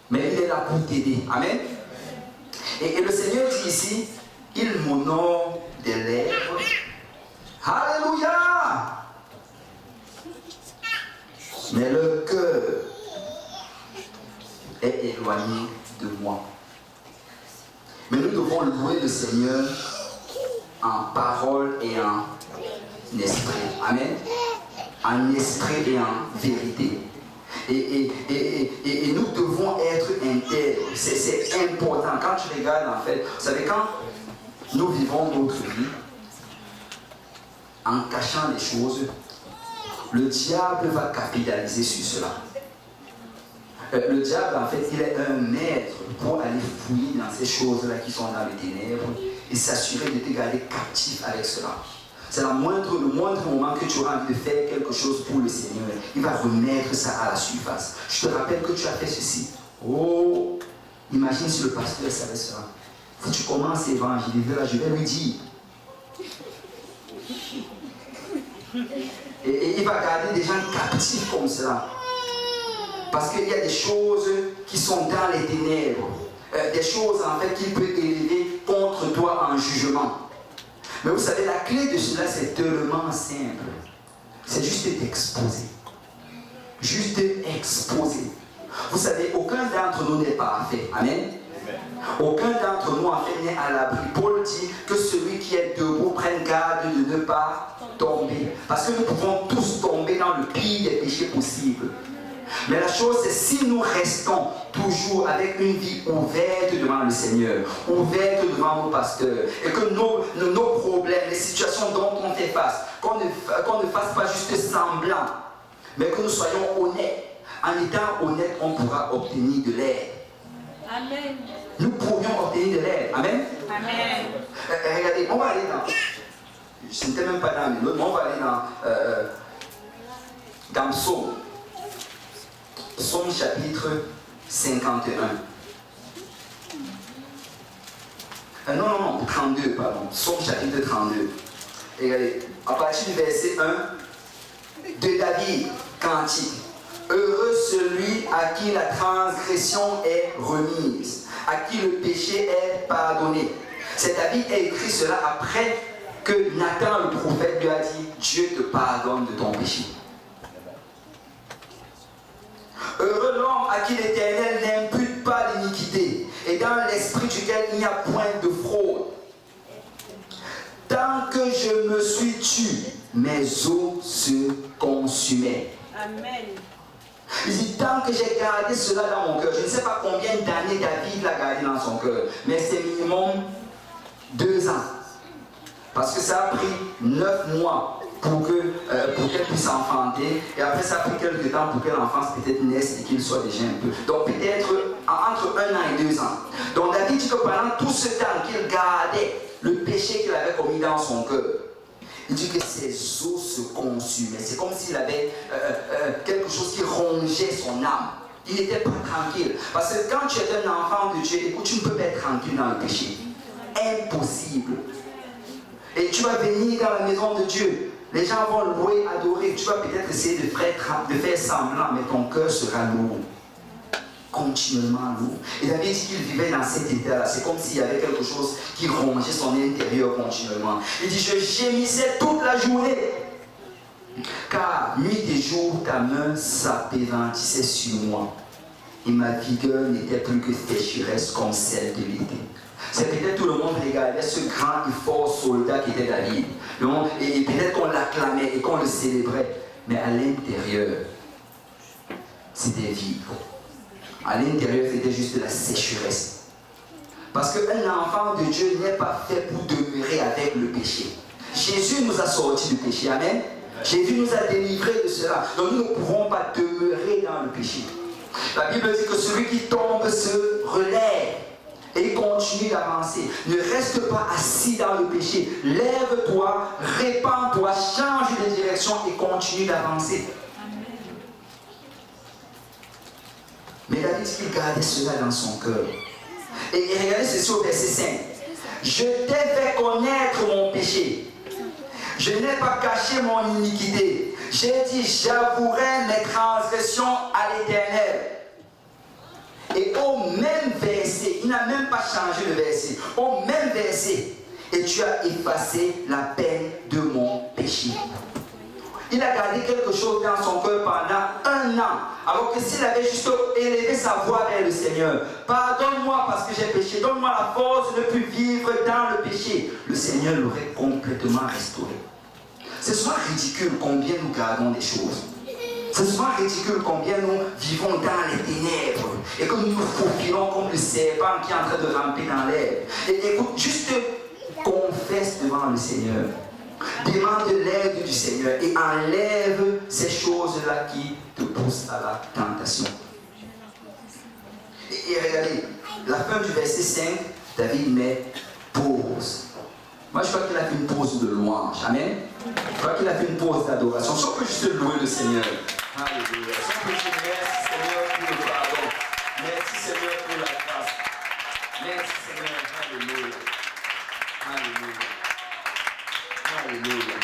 Mais il est là pour t'aider. Amen. Et le Seigneur dit ici, il m'honore des lèvres. Alléluia! Mais le cœur est éloigné de moi. Mais nous devons louer le Seigneur en parole et en esprit. Amen. En esprit et en vérité. Et nous devons être intègres. C'est important. Quand tu regardes, en fait, vous savez, quand nous vivons notre vie en cachant les choses, le diable va capitaliser sur cela. Le diable, en fait, il est un maître pour aller fouiller dans ces choses-là qui sont dans les ténèbres et s'assurer de te garder captif avec cela. C'est le moindre moment que tu auras envie de faire quelque chose pour le Seigneur, il va remettre ça à la surface. Je te rappelle que tu as fait ceci. Oh, imagine si le pasteur savait cela. Si tu commences à évangéliser, là, je vais lui dire. Et il va garder des gens captifs comme cela. Parce qu'il y a des choses qui sont dans les ténèbres. Des choses en fait qu'il peut élever contre toi en jugement. Mais vous savez, la clé de cela, c'est tellement simple. C'est juste d'exposer. Juste d'exposer. Vous savez, aucun d'entre nous n'est parfait. Amen. Aucun d'entre nous en fait n'est à l'abri. Paul dit que celui qui est debout prenne garde de ne pas tomber. Parce que nous pouvons tous tomber dans le pire des péchés possibles. Mais la chose, c'est si nous restons toujours avec une vie ouverte devant le Seigneur, ouverte devant nos pasteurs, et que nos problèmes, les situations dont on fait face, qu'on ne fasse pas juste semblant, mais que nous soyons honnêtes. En étant honnêtes, on pourra obtenir de l'aide. Amen. Nous pourrions obtenir de l'aide. Amen. Amen. Regardez, on va aller dans... Je n'étais même pas dans mes notes, mais on va aller dans Psaume. Psaume chapitre 51. Non, 32, pardon. Psaume chapitre 32. Et regardez, à partir du verset 1 de David, cantique. Heureux celui à qui la transgression est remise, à qui le péché est pardonné. C'est David qui a écrit cela après que Nathan le prophète lui a dit, Dieu te pardonne de ton péché. Heureux l'homme à qui l'Éternel n'impute pas l'iniquité et dans l'esprit duquel il n'y a point de fraude. Tant que je me suis tué, mes os se consumaient. Amen. Il dit, tant que j'ai gardé cela dans mon cœur, je ne sais pas combien d'années David l'a gardé dans son cœur, mais c'est minimum 2 ans. Parce que ça a pris 9 mois pour qu'elle puisse enfanter, et après ça a pris quelques temps pour que l'enfance peut-être naisse et qu'il soit déjà un peu. Donc peut-être entre 1 an et 2 ans. Donc David dit que pendant tout ce temps qu'il gardait le péché qu'il avait commis dans son cœur, il dit que ses os se consumaient. C'est comme s'il avait quelque chose qui rongeait son âme. Il n'était pas tranquille. Parce que quand tu es un enfant de Dieu, écoute, tu ne peux pas être tranquille dans le péché. Impossible. Et tu vas venir dans la maison de Dieu. Les gens vont louer, adorer. Tu vas peut-être essayer de faire semblant, mais ton cœur sera lourd. Continuellement lourd. Et David dit qu'il vivait dans cet état-là. C'est comme s'il y avait quelque chose qui rongeait son intérieur continuellement. Il dit, je gémissais toute la journée. Car nuit et jour, ta main s'appétissait sur moi. Et ma vigueur n'était plus que sécheresse comme celle de l'été. C'est peut-être tout le monde regardait ce grand et fort soldat qui était David. Et peut-être qu'on l'acclamait et qu'on le célébrait. Mais à l'intérieur, c'était vide. À l'intérieur, c'était juste de la sécheresse. Parce qu'un enfant de Dieu n'est pas fait pour demeurer avec le péché. Jésus nous a sortis du péché. Amen. Jésus nous a délivrés de cela. Donc nous ne pouvons pas demeurer dans le péché. La Bible dit que celui qui tombe se relève et continue d'avancer. Ne reste pas assis dans le péché. Lève-toi, répands-toi, change de direction et continue d'avancer. Mais David dit qu'il gardait cela dans son cœur. Et regardez ceci au verset 5. Je t'ai fait connaître mon péché. Je n'ai pas caché mon iniquité. J'ai dit, j'avouerai mes transgressions à l'Éternel. Et au même verset, il n'a même pas changé le verset. Au même verset, et tu as effacé la peine de mon péché. Il a gardé quelque chose dans son cœur pendant 1 an. Alors que s'il avait juste élevé sa voix vers le Seigneur, pardonne-moi parce que j'ai péché, donne-moi la force de ne plus vivre dans le péché, le Seigneur l'aurait complètement restauré. C'est souvent ridicule combien nous gardons des choses. C'est souvent ridicule combien nous vivons dans les ténèbres et que nous nous faufilons comme le serpent qui est en train de ramper dans l'air. Et écoute, juste confesse devant le Seigneur. Demande l'aide du Seigneur et enlève ces choses-là qui te poussent à la tentation. Et regardez, la fin du verset 5, David met pause. Moi, je crois qu'il a fait une pause de louange. Amen. Je crois qu'il a fait une pause d'adoration. Si on peut juste louer le Seigneur. Alléluia. Si on peut dire merci Seigneur pour le pardon. Merci Seigneur pour la grâce. Merci Seigneur. Alléluia. Alléluia. Alléluia.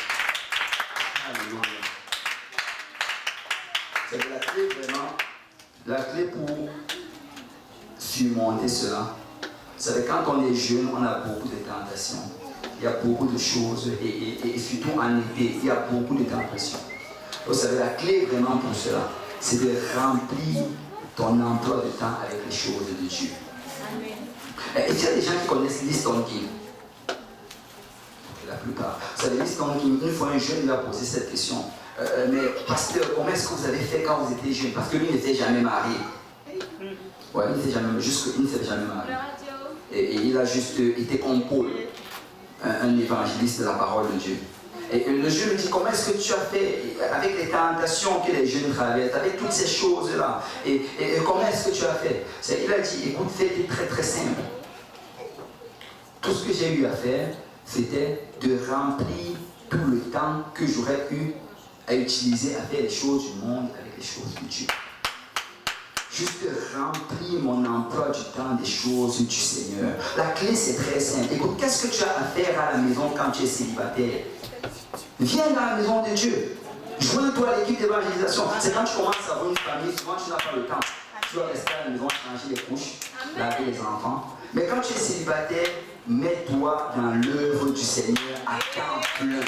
Alléluia. C'est la clé vraiment. La clé pour surmonter cela. Vous savez, quand on est jeune, on a beaucoup de tentations. Il y a beaucoup de choses et surtout en été, il y a beaucoup de tentations. Vous savez, la clé vraiment pour cela, c'est de remplir ton emploi de temps avec les choses de Dieu. Amen. Et il y a des gens qui connaissent Liston King. La plupart. Vous savez, Liston King, une fois un jeune lui a posé cette question. Mais pasteur, comment est-ce que vous avez fait quand vous étiez jeune? Parce que lui n'était jamais marié. Ouais, il n'était jamais, il ne s'est jamais marié. Et il a juste été en pôle. Un évangéliste de la parole de Dieu. Et le jeune me dit, comment est-ce que tu as fait avec les tentations que les jeunes traversent, avec toutes ces choses-là, et comment est-ce que tu as fait? Il a dit, écoute, c'était très très simple. Tout ce que j'ai eu à faire, c'était de remplir tout le temps que j'aurais eu à utiliser à faire les choses du monde avec les choses de Dieu. Juste remplir mon emploi du temps des choses du Seigneur. La clé, c'est très simple. Écoute, qu'est-ce que tu as à faire à la maison quand tu es célibataire? Viens dans la maison de Dieu. Joins-toi à l'équipe d'évangélisation. C'est quand tu commences à avoir une famille, souvent tu n'as pas le temps. Tu dois rester à la maison, changer les couches, laver les enfants. Mais quand tu es célibataire, mets-toi dans l'œuvre du Seigneur à temps plein.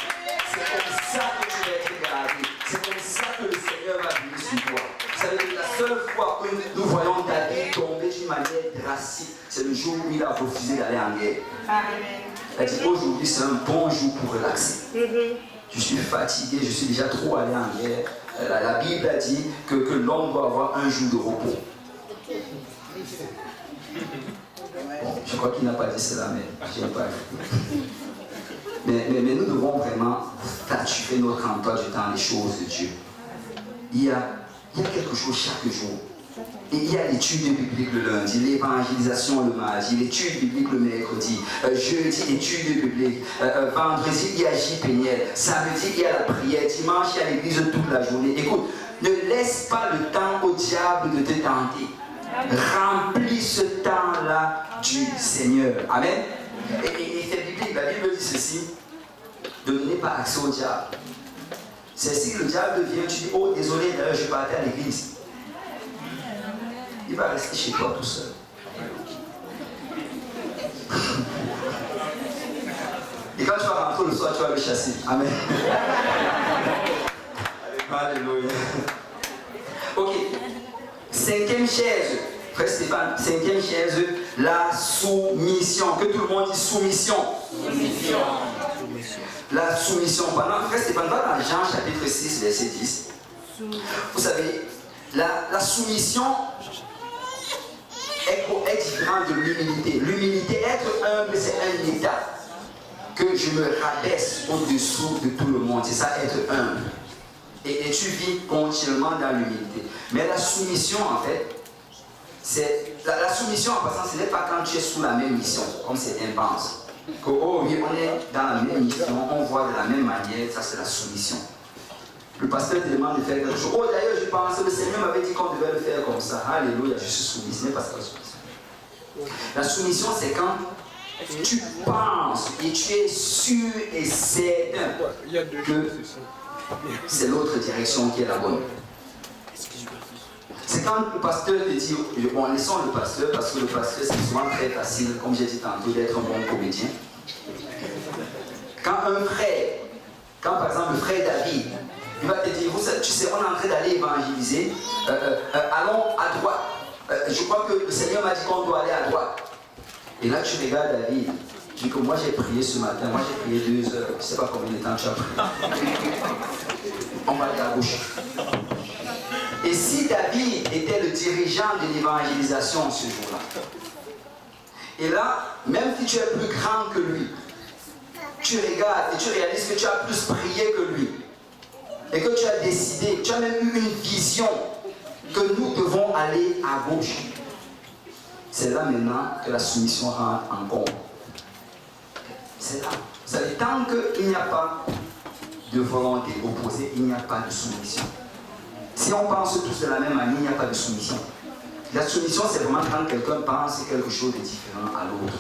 C'est comme ça que tu vas être gardé. C'est comme ça que le Seigneur va venir sur toi. Vous savez, la seule fois que nous voyons David tomber d'une manière drastique, c'est le jour où il a refusé d'aller en guerre. Elle dit, aujourd'hui c'est un bon jour pour relaxer. Je suis fatigué, je suis déjà trop allé en guerre. La Bible a dit que l'homme doit avoir un jour de repos. Bon, je crois qu'il n'a pas dit cela, mais je n'ai pas écouté. Mais nous devons vraiment statuer notre emploi du temps, les choses de Dieu. Il y a quelque chose chaque jour. Et il y a l'étude biblique le lundi, l'évangélisation le mardi, l'étude biblique le mercredi, jeudi, étude biblique, vendredi, il y a J. Péniel, samedi, il y a la prière, dimanche, il y a l'église toute la journée. Écoute, ne laisse pas le temps au diable de te tenter. Remplis ce temps-là du Seigneur. Amen. Et c'est biblique, la Bible dit ceci, ne donnez pas accès au diable. C'est si le diable vient, tu dis, oh désolé, d'ailleurs je partais à l'église. Il va rester chez toi tout seul. Et quand tu vas rentrer le soir, tu vas le chasser. Amen. Alléluia. Ok. 5e chaise. Frère Stéphane, 5e chaise, la soumission. Que tout le monde dise soumission. Soumission. La soumission. Pendant, frère Stéphane, va dans Jean chapitre 6, verset 10. Vous savez, la soumission, est différent de l'humilité. L'humilité, être humble, c'est un état que je me rabaisse au-dessous de tout le monde. C'est ça, être humble. Et tu vis continuellement dans l'humilité. Mais la soumission, en fait, c'est... La soumission, en passant, ce n'est pas quand tu es sous la même mission, comme c'est intense. Que, oh oui, on est dans la même mission, on voit de la même manière, ça c'est la soumission. Le pasteur te demande de faire quelque chose. Oh d'ailleurs, je pense, le Seigneur m'avait dit qu'on devait le faire comme ça. Alléluia, je suis soumis, ce n'est pas ça la soumission. La soumission, c'est quand tu penses et tu es sûr et certain que c'est l'autre direction qui est la bonne. C'est quand le pasteur te dit, bon, laissons le pasteur, parce que le pasteur, c'est souvent très facile, comme j'ai dit tantôt, d'être un bon comédien. Quand un frère, quand par exemple le frère David, il va te dire, tu sais, on est en train d'aller évangéliser, allons à droite. Je crois que le Seigneur m'a dit qu'on doit aller à droite. Et là, tu regardes David, tu dis que moi j'ai prié ce matin, moi j'ai prié 2 heures, je ne sais pas combien de temps tu as prié. On va aller à gauche. Et si David était le dirigeant de l'évangélisation ce jour-là, et là, même si tu es plus grand que lui, tu regardes et tu réalises que tu as plus prié que lui, et que tu as décidé, tu as même eu une vision que nous devons aller à gauche. C'est là maintenant que la soumission rentre en compte. C'est là. Vous savez, tant qu'il n'y a pas de volonté opposée, il n'y a pas de soumission. Si on pense tous de la même manière, il n'y a pas de soumission. La soumission, c'est vraiment quand quelqu'un pense quelque chose de différent à l'autre.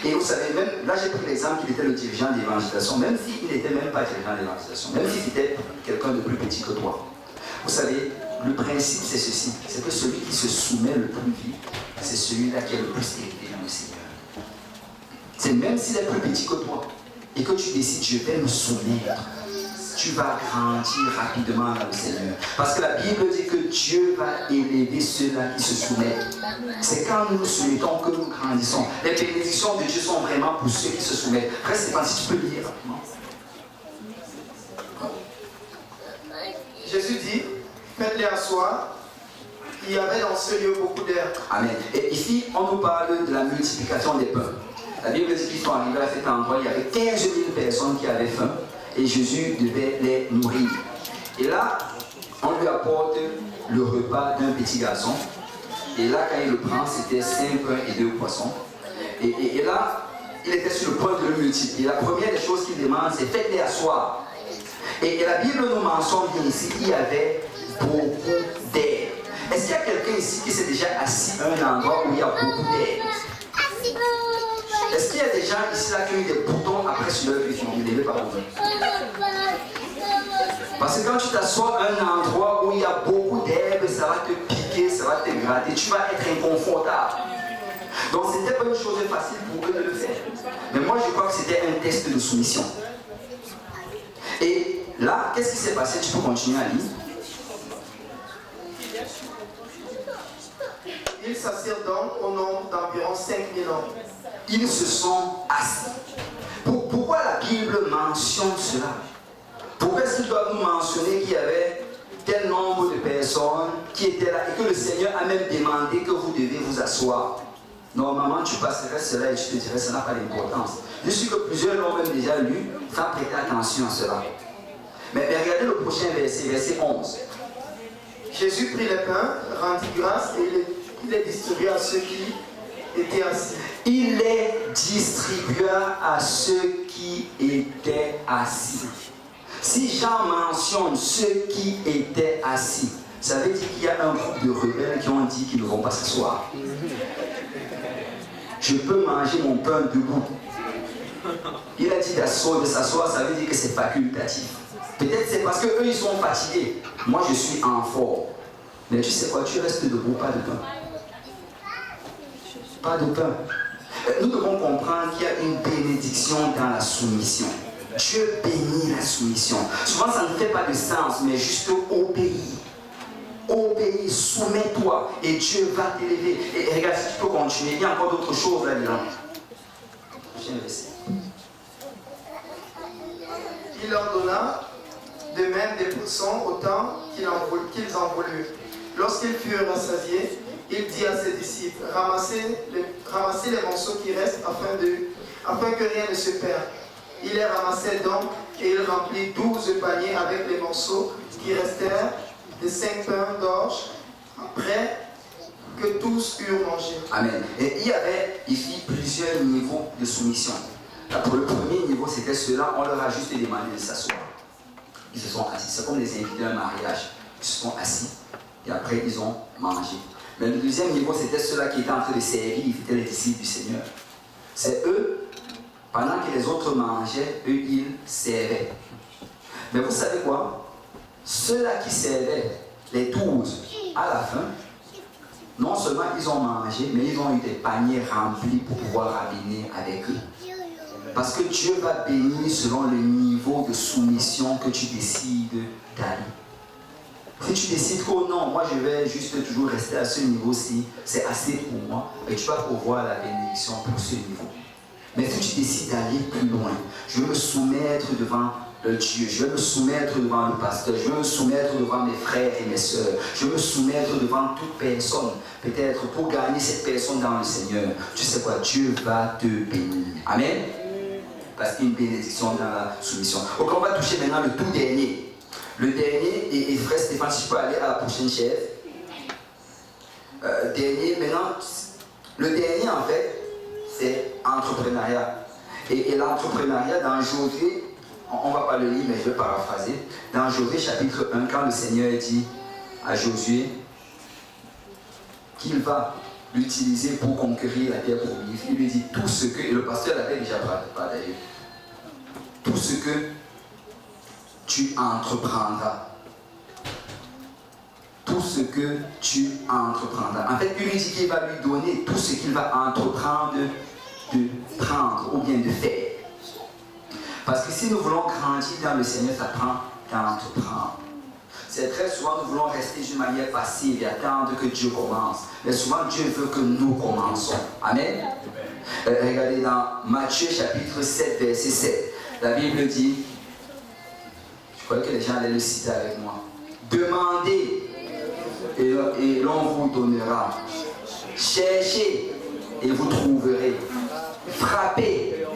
Et vous savez, même là j'ai pris l'exemple qu'il était le dirigeant de l'évangélisation, même s'il n'était même pas dirigeant de l'évangélisation, même s'il était quelqu'un de plus petit que toi. Vous savez, le principe c'est ceci, c'est que celui qui se soumet le plus vite, c'est celui-là qui est le plus élevé dans le Seigneur. C'est même s'il est plus petit que toi, et que tu décides, je vais me soumettre, tu vas grandir rapidement dans le Seigneur. Parce que la Bible dit que Dieu va élever ceux-là qui se soumettent. C'est quand nous nous soumettons que nous grandissons. Les bénédictions de Dieu sont vraiment pour ceux qui se soumettent. Après, c'est pas si tu peux lire rapidement. Jésus dit, faites-les asseoir. Il y avait dans ce lieu beaucoup d'air. Amen. Et ici, on nous parle de la multiplication des pains. La Bible dit qu'ils sont arrivés à cet endroit, il y avait 15 000 personnes qui avaient faim. Et Jésus devait les nourrir. Et là, on lui apporte le repas d'un petit garçon. Et là, quand il le prend, c'était 5 pains et 2 poissons. Et là, il était sur le point de le multiplier. La première des choses qu'il demande, c'est faites-les asseoir. Et la Bible nous mentionne bien ici qu'il y avait beaucoup d'air. Est-ce qu'il y a quelqu'un ici qui s'est déjà assis à un endroit où il y a beaucoup d'air? Est-ce qu'il y a des gens ici là qui ont eu des boutons après sur leur vie? Ne levez pas beaucoup. Parce que quand tu t'assois à un endroit où il y a beaucoup d'herbe, ça va te piquer, ça va te gratter, tu vas être inconfortable. Donc ce n'était pas une chose facile pour eux de le faire. Mais moi je crois que c'était un test de soumission. Et là, qu'est-ce qui s'est passé? Tu peux continuer à lire. Ils s'assirent donc au nombre d'environ 5000 hommes. Ils se sont assis. Pourquoi la Bible mentionne cela? Pourquoi est-ce qu'ils doivent nous mentionner qu'il y avait tel nombre de personnes qui étaient là et que le Seigneur a même demandé que vous devez vous asseoir? Normalement, tu passerais cela et je te dirais ça n'a pas d'importance. Je suis que plusieurs l'ont même déjà lu sans prêter attention à cela. Mais regardez le prochain verset, verset 11. Jésus prit les pains, rendit grâce et il les distribua à ceux qui étaient assis. Il les distribua à ceux qui étaient assis. Si Jean mentionne ceux qui étaient assis, ça veut dire qu'il y a un groupe de rebelles qui ont dit qu'ils ne vont pas s'asseoir. Je peux manger mon pain debout. Il a dit de s'asseoir, ça veut dire que c'est facultatif. Peut-être c'est parce qu'eux ils sont fatigués. Moi je suis en forme. Mais tu sais quoi, tu restes debout, pas de pain. Pas de pain. Nous devons comprendre qu'il y a une bénédiction dans la soumission. Dieu bénit la soumission. Souvent ça ne fait pas de sens, mais juste obéis. Obéis, soumets-toi et Dieu va t'élever. Et regarde, si tu peux continuer, il y a encore d'autres choses là-dedans. Il leur donna de même des poussons autant qu'ils en voulurent. Lorsqu'ils furent rassasiés, il dit à ses disciples, ramassez les morceaux qui restent afin que rien ne se perde. Il les ramassait donc et il remplit 12 paniers avec les morceaux qui restèrent de 5 pains d'orge après que tous eurent mangé. Amen. Et il y avait ici plusieurs niveaux de soumission. Là, pour le premier niveau, c'était cela, on leur a juste demandé de s'asseoir. Ils se sont assis. C'est comme les invités à un mariage. Ils se sont assis et après ils ont mangé. Mais le deuxième niveau, c'était ceux-là qui étaient en train de servir, c'était les disciples du Seigneur. C'est eux, pendant que les autres mangeaient, eux, ils servaient. Mais vous savez quoi? Ceux-là qui servaient, les 12, à la fin, non seulement ils ont mangé, mais ils ont eu des paniers remplis pour pouvoir amener avec eux. Parce que Dieu va bénir selon le niveau de soumission que tu décides d'aller. Si tu décides que oh non, moi je vais juste toujours rester à ce niveau-ci, c'est assez pour moi, et tu vas pouvoir la bénédiction pour ce niveau. Mais si tu décides d'aller plus loin, je veux me soumettre devant Dieu, je veux me soumettre devant le pasteur, je veux me soumettre devant mes frères et mes soeurs, je veux me soumettre devant toute personne, peut-être pour gagner cette personne dans le Seigneur. Tu sais quoi, Dieu va te bénir. Amen. Parce qu'il y a une bénédiction dans la soumission. Donc on va toucher maintenant le tout dernier. Le dernier, et frère Stéphane, si je peux aller à la prochaine chaise. Maintenant, le dernier en fait, c'est entrepreneuriat. Et l'entrepreneuriat dans Josué, on ne va pas le lire, mais je vais paraphraser. Dans Josué chapitre 1, quand le Seigneur dit à Josué qu'il va l'utiliser pour conquérir la terre promise, il lui dit tout ce que, et le pasteur l'avait déjà parlé d'ailleurs, tout ce que tu entreprendras. Tout ce que tu entreprendras. En fait, il lui dit qu'il va lui donner tout ce qu'il va entreprendre de prendre ou bien de faire. Parce que si nous voulons grandir dans le Seigneur, ça prend d'entreprendre. C'est très souvent nous voulons rester d'une manière passive et attendre que Dieu commence. Mais souvent Dieu veut que nous commençons. Amen. Regardez dans Matthieu chapitre 7, verset 7. La Bible dit, je croyais que les gens allaient le citer avec moi. Demandez et l'on vous donnera. Cherchez et vous trouverez. Frappez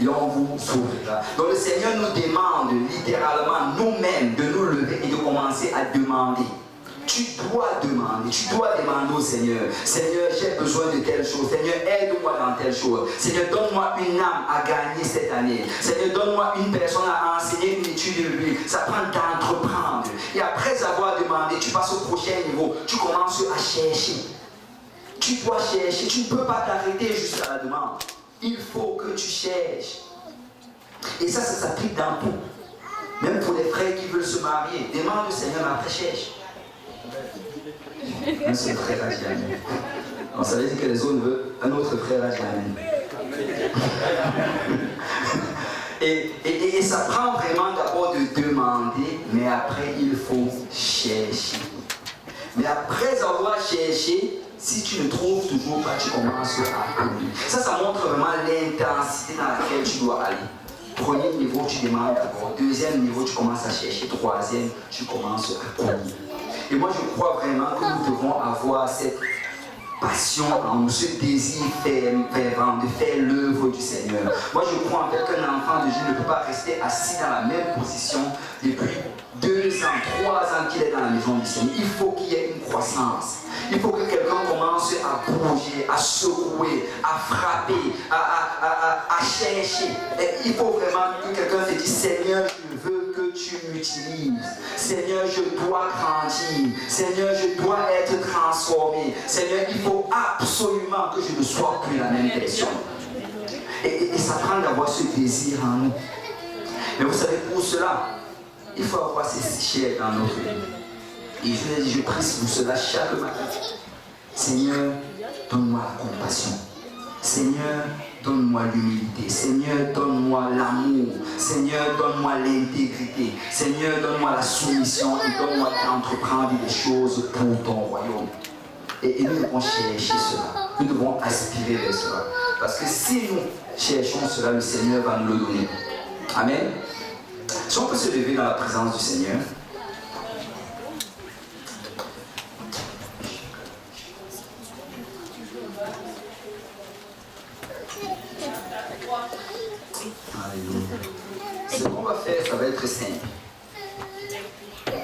et on vous s'ouvrira. Donc le Seigneur nous demande littéralement nous-mêmes de nous lever et de commencer à demander. Tu dois demander au Seigneur. Seigneur, j'ai besoin de telle chose. Seigneur, aide-moi dans telle chose. Seigneur, donne-moi une âme à gagner cette année. Seigneur, donne-moi une personne à enseigner une étude de lui. Ça prend d'entreprendre. Et après avoir demandé, tu passes au prochain niveau. Tu commences à chercher. Tu dois chercher. Tu ne peux pas t'arrêter juste à la demande. Il faut que tu cherches. Et ça s'applique dans tout. Même pour les frères qui veulent se marier. Demande au Seigneur, mais après cherche. Un seul frère a dit Amen. Alors ça veut dire que les autres veulent un autre frère a dit Amen. Et ça prend vraiment d'abord de demander, mais après il faut chercher. Mais après avoir cherché, si tu ne trouves toujours pas, tu commences à courir. Ça montre vraiment l'intensité dans laquelle tu dois aller. Premier niveau, tu demandes d'abord. Deuxième niveau, tu commences à chercher. Troisième, tu commences à courir. Et moi, je crois vraiment que nous devons avoir cette passion en nous, ce désir fervent de faire l'œuvre du Seigneur. Moi, je crois en fait qu'un enfant de Dieu ne peut pas rester assis dans la même position depuis 2 ans, 3 ans qu'il est dans la maison du Seigneur. Il faut qu'il y ait une croissance. Il faut que quelqu'un commence à bouger, à secouer, à frapper, à chercher. Et il faut vraiment que quelqu'un se dise, Seigneur, je veux que tu m'utilises. Seigneur, je dois grandir. Seigneur, je dois être transformé. Seigneur, il faut absolument que je ne sois plus la même personne. Et ça prend d'avoir ce désir en nous. Mais vous savez, pour cela, il faut avoir ces chairs dans notre vie. Et je prie pour cela chaque matin. Seigneur, donne-moi la compassion. Seigneur, donne-moi l'humilité. Seigneur, donne-moi l'amour. Seigneur, donne-moi l'intégrité. Seigneur, donne-moi la soumission et donne-moi d'entreprendre des choses pour ton royaume. Et nous devons chercher cela. Nous devons aspirer vers cela. Parce que si nous cherchons cela, le Seigneur va nous le donner. Amen. Si on peut se lever dans la présence du Seigneur. Alléluia. Ce qu'on va faire, ça va être simple.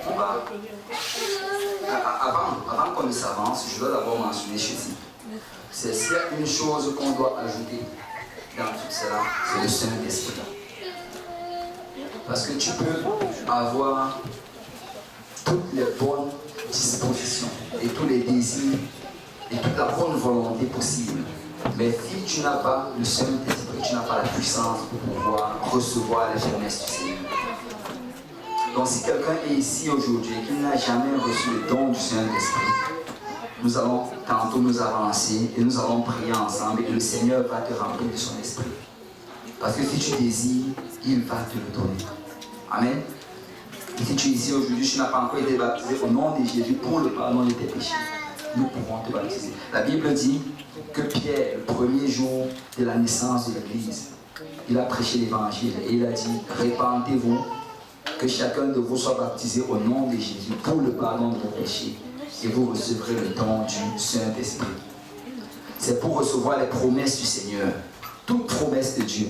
On va, avant qu'on ne s'avance, je dois d'abord mentionner ceci. S'il y a une chose qu'on doit ajouter dans tout cela, c'est le Saint-Esprit. Parce que tu peux avoir toutes les bonnes dispositions et tous les désirs et toute la bonne volonté possible. Mais si tu n'as pas le Saint-Esprit, tu n'as pas la puissance pour pouvoir recevoir les promesses du Seigneur. Donc si quelqu'un est ici aujourd'hui et qu'il n'a jamais reçu le don du Saint-Esprit, nous allons tantôt nous avancer et nous allons prier ensemble et le Seigneur va te remplir de son esprit. Parce que si tu désires, il va te le donner. Amen. Et si tu es ici aujourd'hui, tu n'as pas encore été baptisé au nom de Jésus pour le pardon de tes péchés, nous pouvons te baptiser. La Bible dit que Pierre, le premier jour de la naissance de l'Église, il a prêché l'Évangile et il a dit, répentez-vous, que chacun de vous soit baptisé au nom de Jésus pour le pardon de vos péchés et vous recevrez le don du Saint-Esprit. C'est pour recevoir les promesses du Seigneur. Toute promesse de Dieu,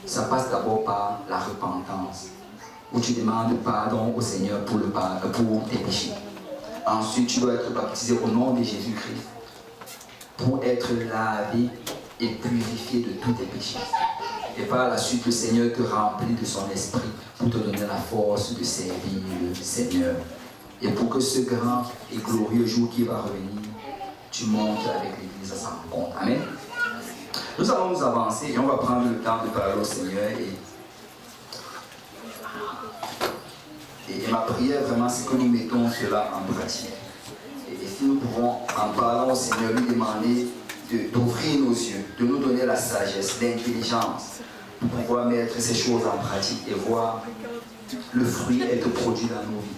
ça passe d'abord par la repentance, où tu demandes pardon au Seigneur pour tes péchés. Ensuite, tu dois être baptisé au nom de Jésus-Christ pour être lavé et purifié de tous tes péchés. Et par la suite, le Seigneur te remplit de son esprit pour te donner la force de servir le Seigneur. Et pour que ce grand et glorieux jour qui va revenir, tu montes avec l'Église à sa rencontre. Amen. Nous allons nous avancer et on va prendre le temps de parler au Seigneur. Et ma prière vraiment, c'est que nous mettons cela en pratique. Et si nous pouvons, en parlant au Seigneur, lui demander d'ouvrir nos yeux, de nous donner la sagesse, l'intelligence, pour pouvoir mettre ces choses en pratique et voir le fruit être produit dans nos vies.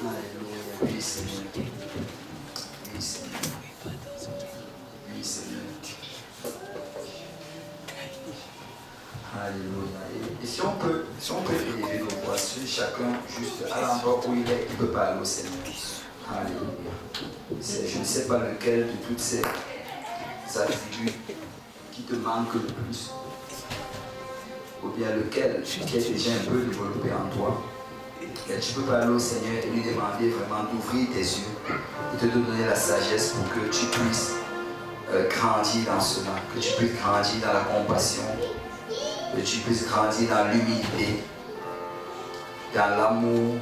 Alléluia. Oui, Seigneur. Oui, Seigneur. Oui, Seigneur. Alléluia. Et si on peut élever nos voix sur chacun, juste à l'endroit où il est, il peut parler au Seigneur. Alléluia. Je ne sais pas lequel de toutes ces attributs qui te manque le plus, ou bien lequel qui est déjà un peu développé en toi. Et tu peux parler au Seigneur et lui demander vraiment d'ouvrir tes yeux et de te donner la sagesse pour que tu puisses grandir dans cela, que tu puisses grandir dans la compassion, que tu puisses grandir dans l'humilité, dans l'amour,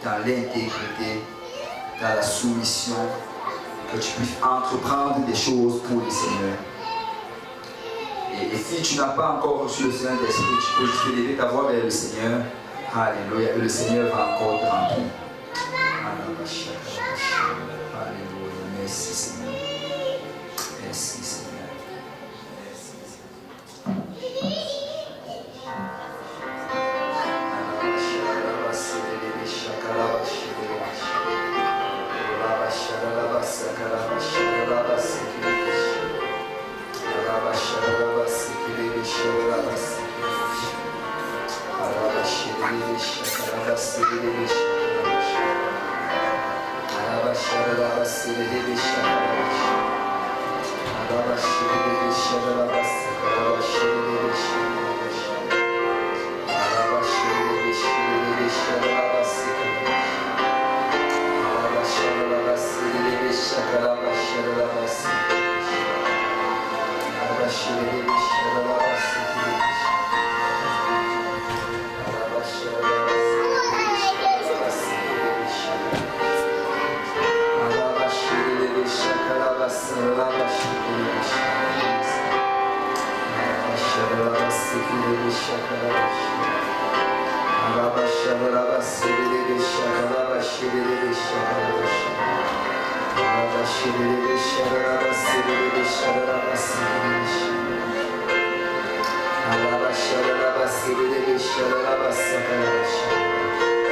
dans l'intégrité, dans la soumission, que tu puisses entreprendre des choses pour le Seigneur. Et si tu n'as pas encore reçu le Saint-Esprit, tu peux juste lever ta voix vers le Seigneur. Alléluia. Et le Seigneur va encore te remplir. Alléluia. Merci Seigneur. Merci Seigneur.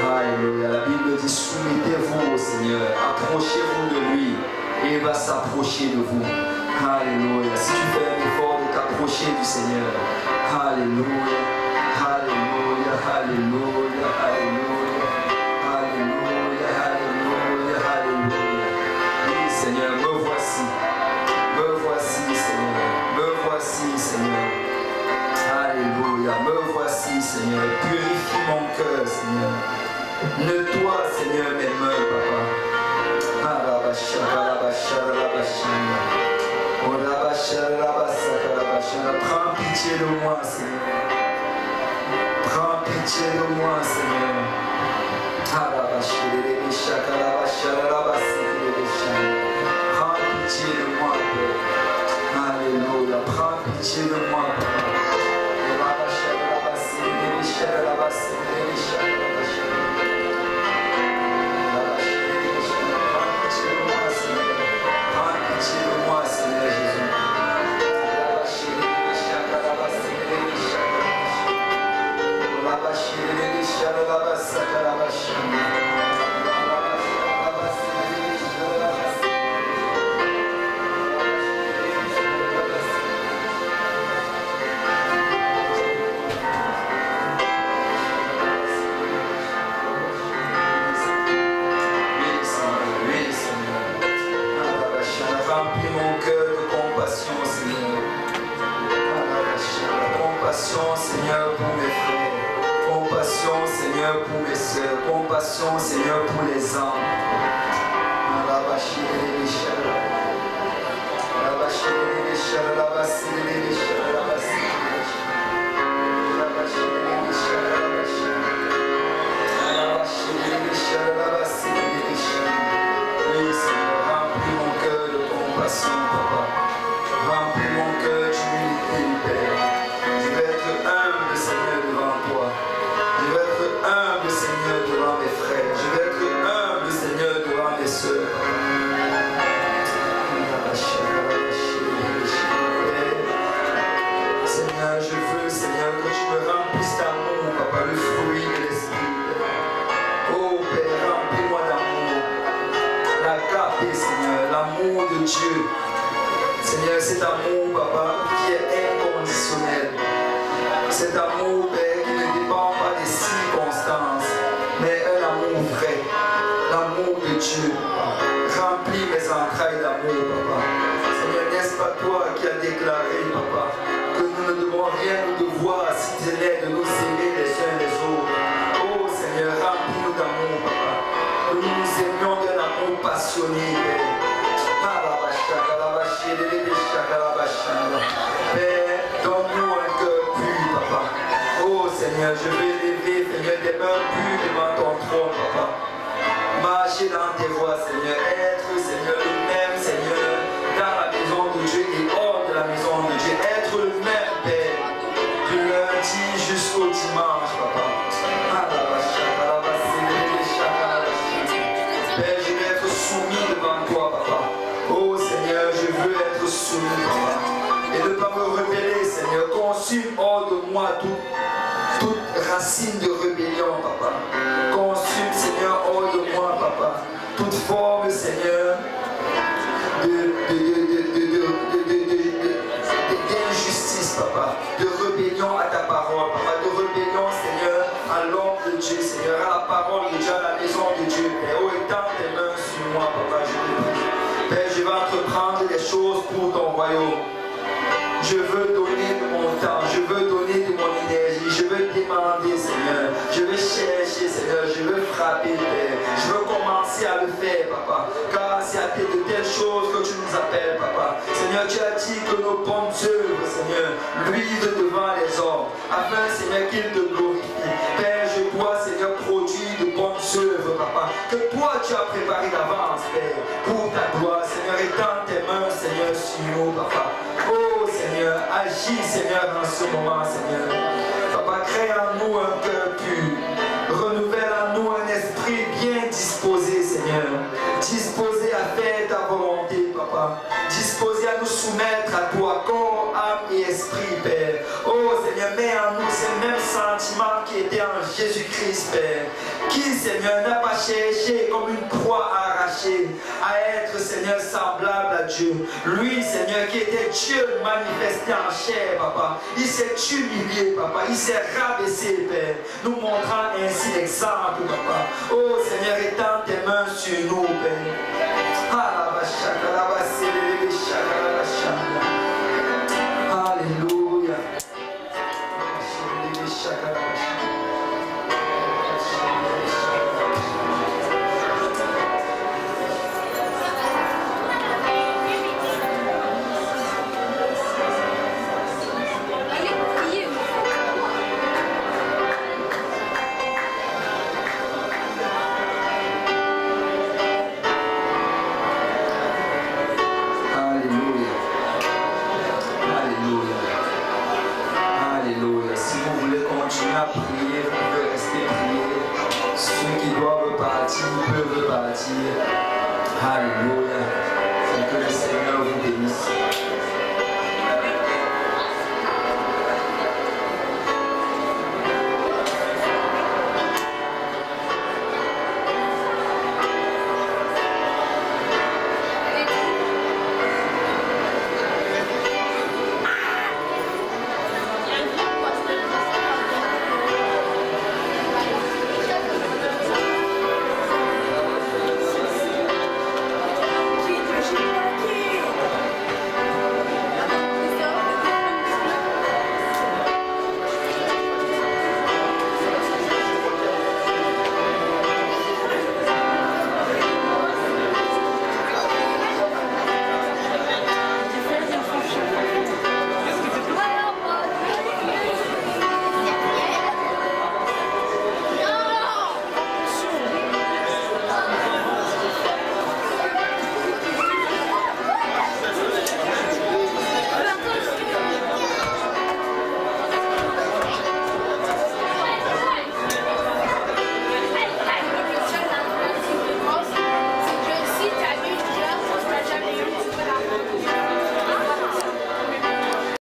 Alléluia. La Bible dit soumettez-vous au Seigneur, approchez-vous de lui et il va s'approcher de vous. Alléluia. Si tu fais un effort de t'approcher du Seigneur, alléluia, alléluia, alléluia. Purifie mon cœur, Seigneur. Nettoie, Seigneur, mes mains, Papa. Prends pitié de moi, Seigneur. Prends pitié de moi, Seigneur. Prends pitié de moi, Père. Alléluia. Prends pitié de moi, Papa. Remplis mon cœur de compassion, Seigneur. Compassion, Seigneur, pour mes frères. Compassion, Seigneur, pour mes soeurs. Compassion, Seigneur, pour les âmes. Oui, Seigneur, remplis mon cœur de compassion, Papa. Remplis mon cœur d'humilité, Père. Je vais être humble, Seigneur, devant toi. Je vais être humble, Seigneur, devant mes frères. Je vais être humble, Seigneur, devant mes soeurs. Seigneur, je veux, Seigneur, que tu me remplisses d'amour, Papa, le fruit de l'Esprit. Oh Père, remplis-moi d'amour. L'agapé, Seigneur, l'amour de Dieu. Seigneur, cet amour, Papa, qui est inconditionnel. Cet amour, Père, qui ne dépend pas des circonstances, mais un amour vrai. L'amour de Dieu. Remplis mes entrailles d'amour, Papa. Seigneur, n'est-ce pas toi qui as déclaré, Papa, que nous ne devons rien nous devoir si ce n'est de nous aimer les uns les autres. Oh Seigneur, remplis-nous d'amour, Papa. Que nous nous aimions d'un amour passionné, Père. Père, donne-nous un cœur pur, Papa. Oh Seigneur, je vais lever, Seigneur, des mains pures devant ton trône, Papa. Marcher dans tes voies, Seigneur. Être, Seigneur, le même, Seigneur, dans la maison de Dieu et hors de la maison de Dieu. Être le même, Père, du lundi jusqu'au dimanche, Papa. Père, je vais être soumis devant toi, Papa. Oh Seigneur, je veux être soumis, Papa. Et ne pas me rebeller, Seigneur. Consume hors de moi toute racine de rébellion, Papa. Consume, Seigneur, hors de moi, Papa. Toute forme, Seigneur, d'injustice, Papa. De rébellion à ta parole, Papa. De rébellion, Seigneur, à l'homme de Dieu, Seigneur. À la parole de Dieu, à la maison de Dieu, Père. Oh, étends tes mains sur moi, Papa, je te prie. Père, je vais entreprendre des choses pour ton royaume. Je veux donner de mon temps, je veux donner de mon énergie, je veux demander, Seigneur. Je veux chercher, Seigneur, je veux frapper, Père. Je veux commencer à le faire, Papa. Car c'est à de telles choses que tu nous appelles, Papa. Seigneur, tu as dit que nos bonnes œuvres, Seigneur, luisent devant les hommes, afin, Seigneur, qu'ils te glorifient. Père, je dois, Seigneur, produire de bonnes œuvres, Papa, que toi tu as préparé d'avance, Père, pour ta gloire. Seigneur, étends tes mains, Seigneur, sur nous, Papa. Oh Seigneur, agis, Seigneur, dans ce moment, Seigneur. Papa, crée en nous un cœur pur. Renouvelle en nous un esprit bien disposé, Seigneur. Disposé à faire ta volonté, Papa. Disposé à nous soumettre à toi, corps, âme et esprit, Père. Oh Seigneur, mets en nous ces mêmes sentiments qui étaient en Jésus-Christ, Père. Qui, Seigneur, n'a pas cherché comme une proie arrachée à être, Seigneur, semblable à Dieu. Lui, Seigneur, qui était Dieu manifesté en chair, Papa. Il s'est humilié, Papa. Il s'est rabaissé, Père. Nous montrant ainsi l'exemple, Papa. Oh Seigneur, étends tes mains sur nous, Père. Alléluia. prier.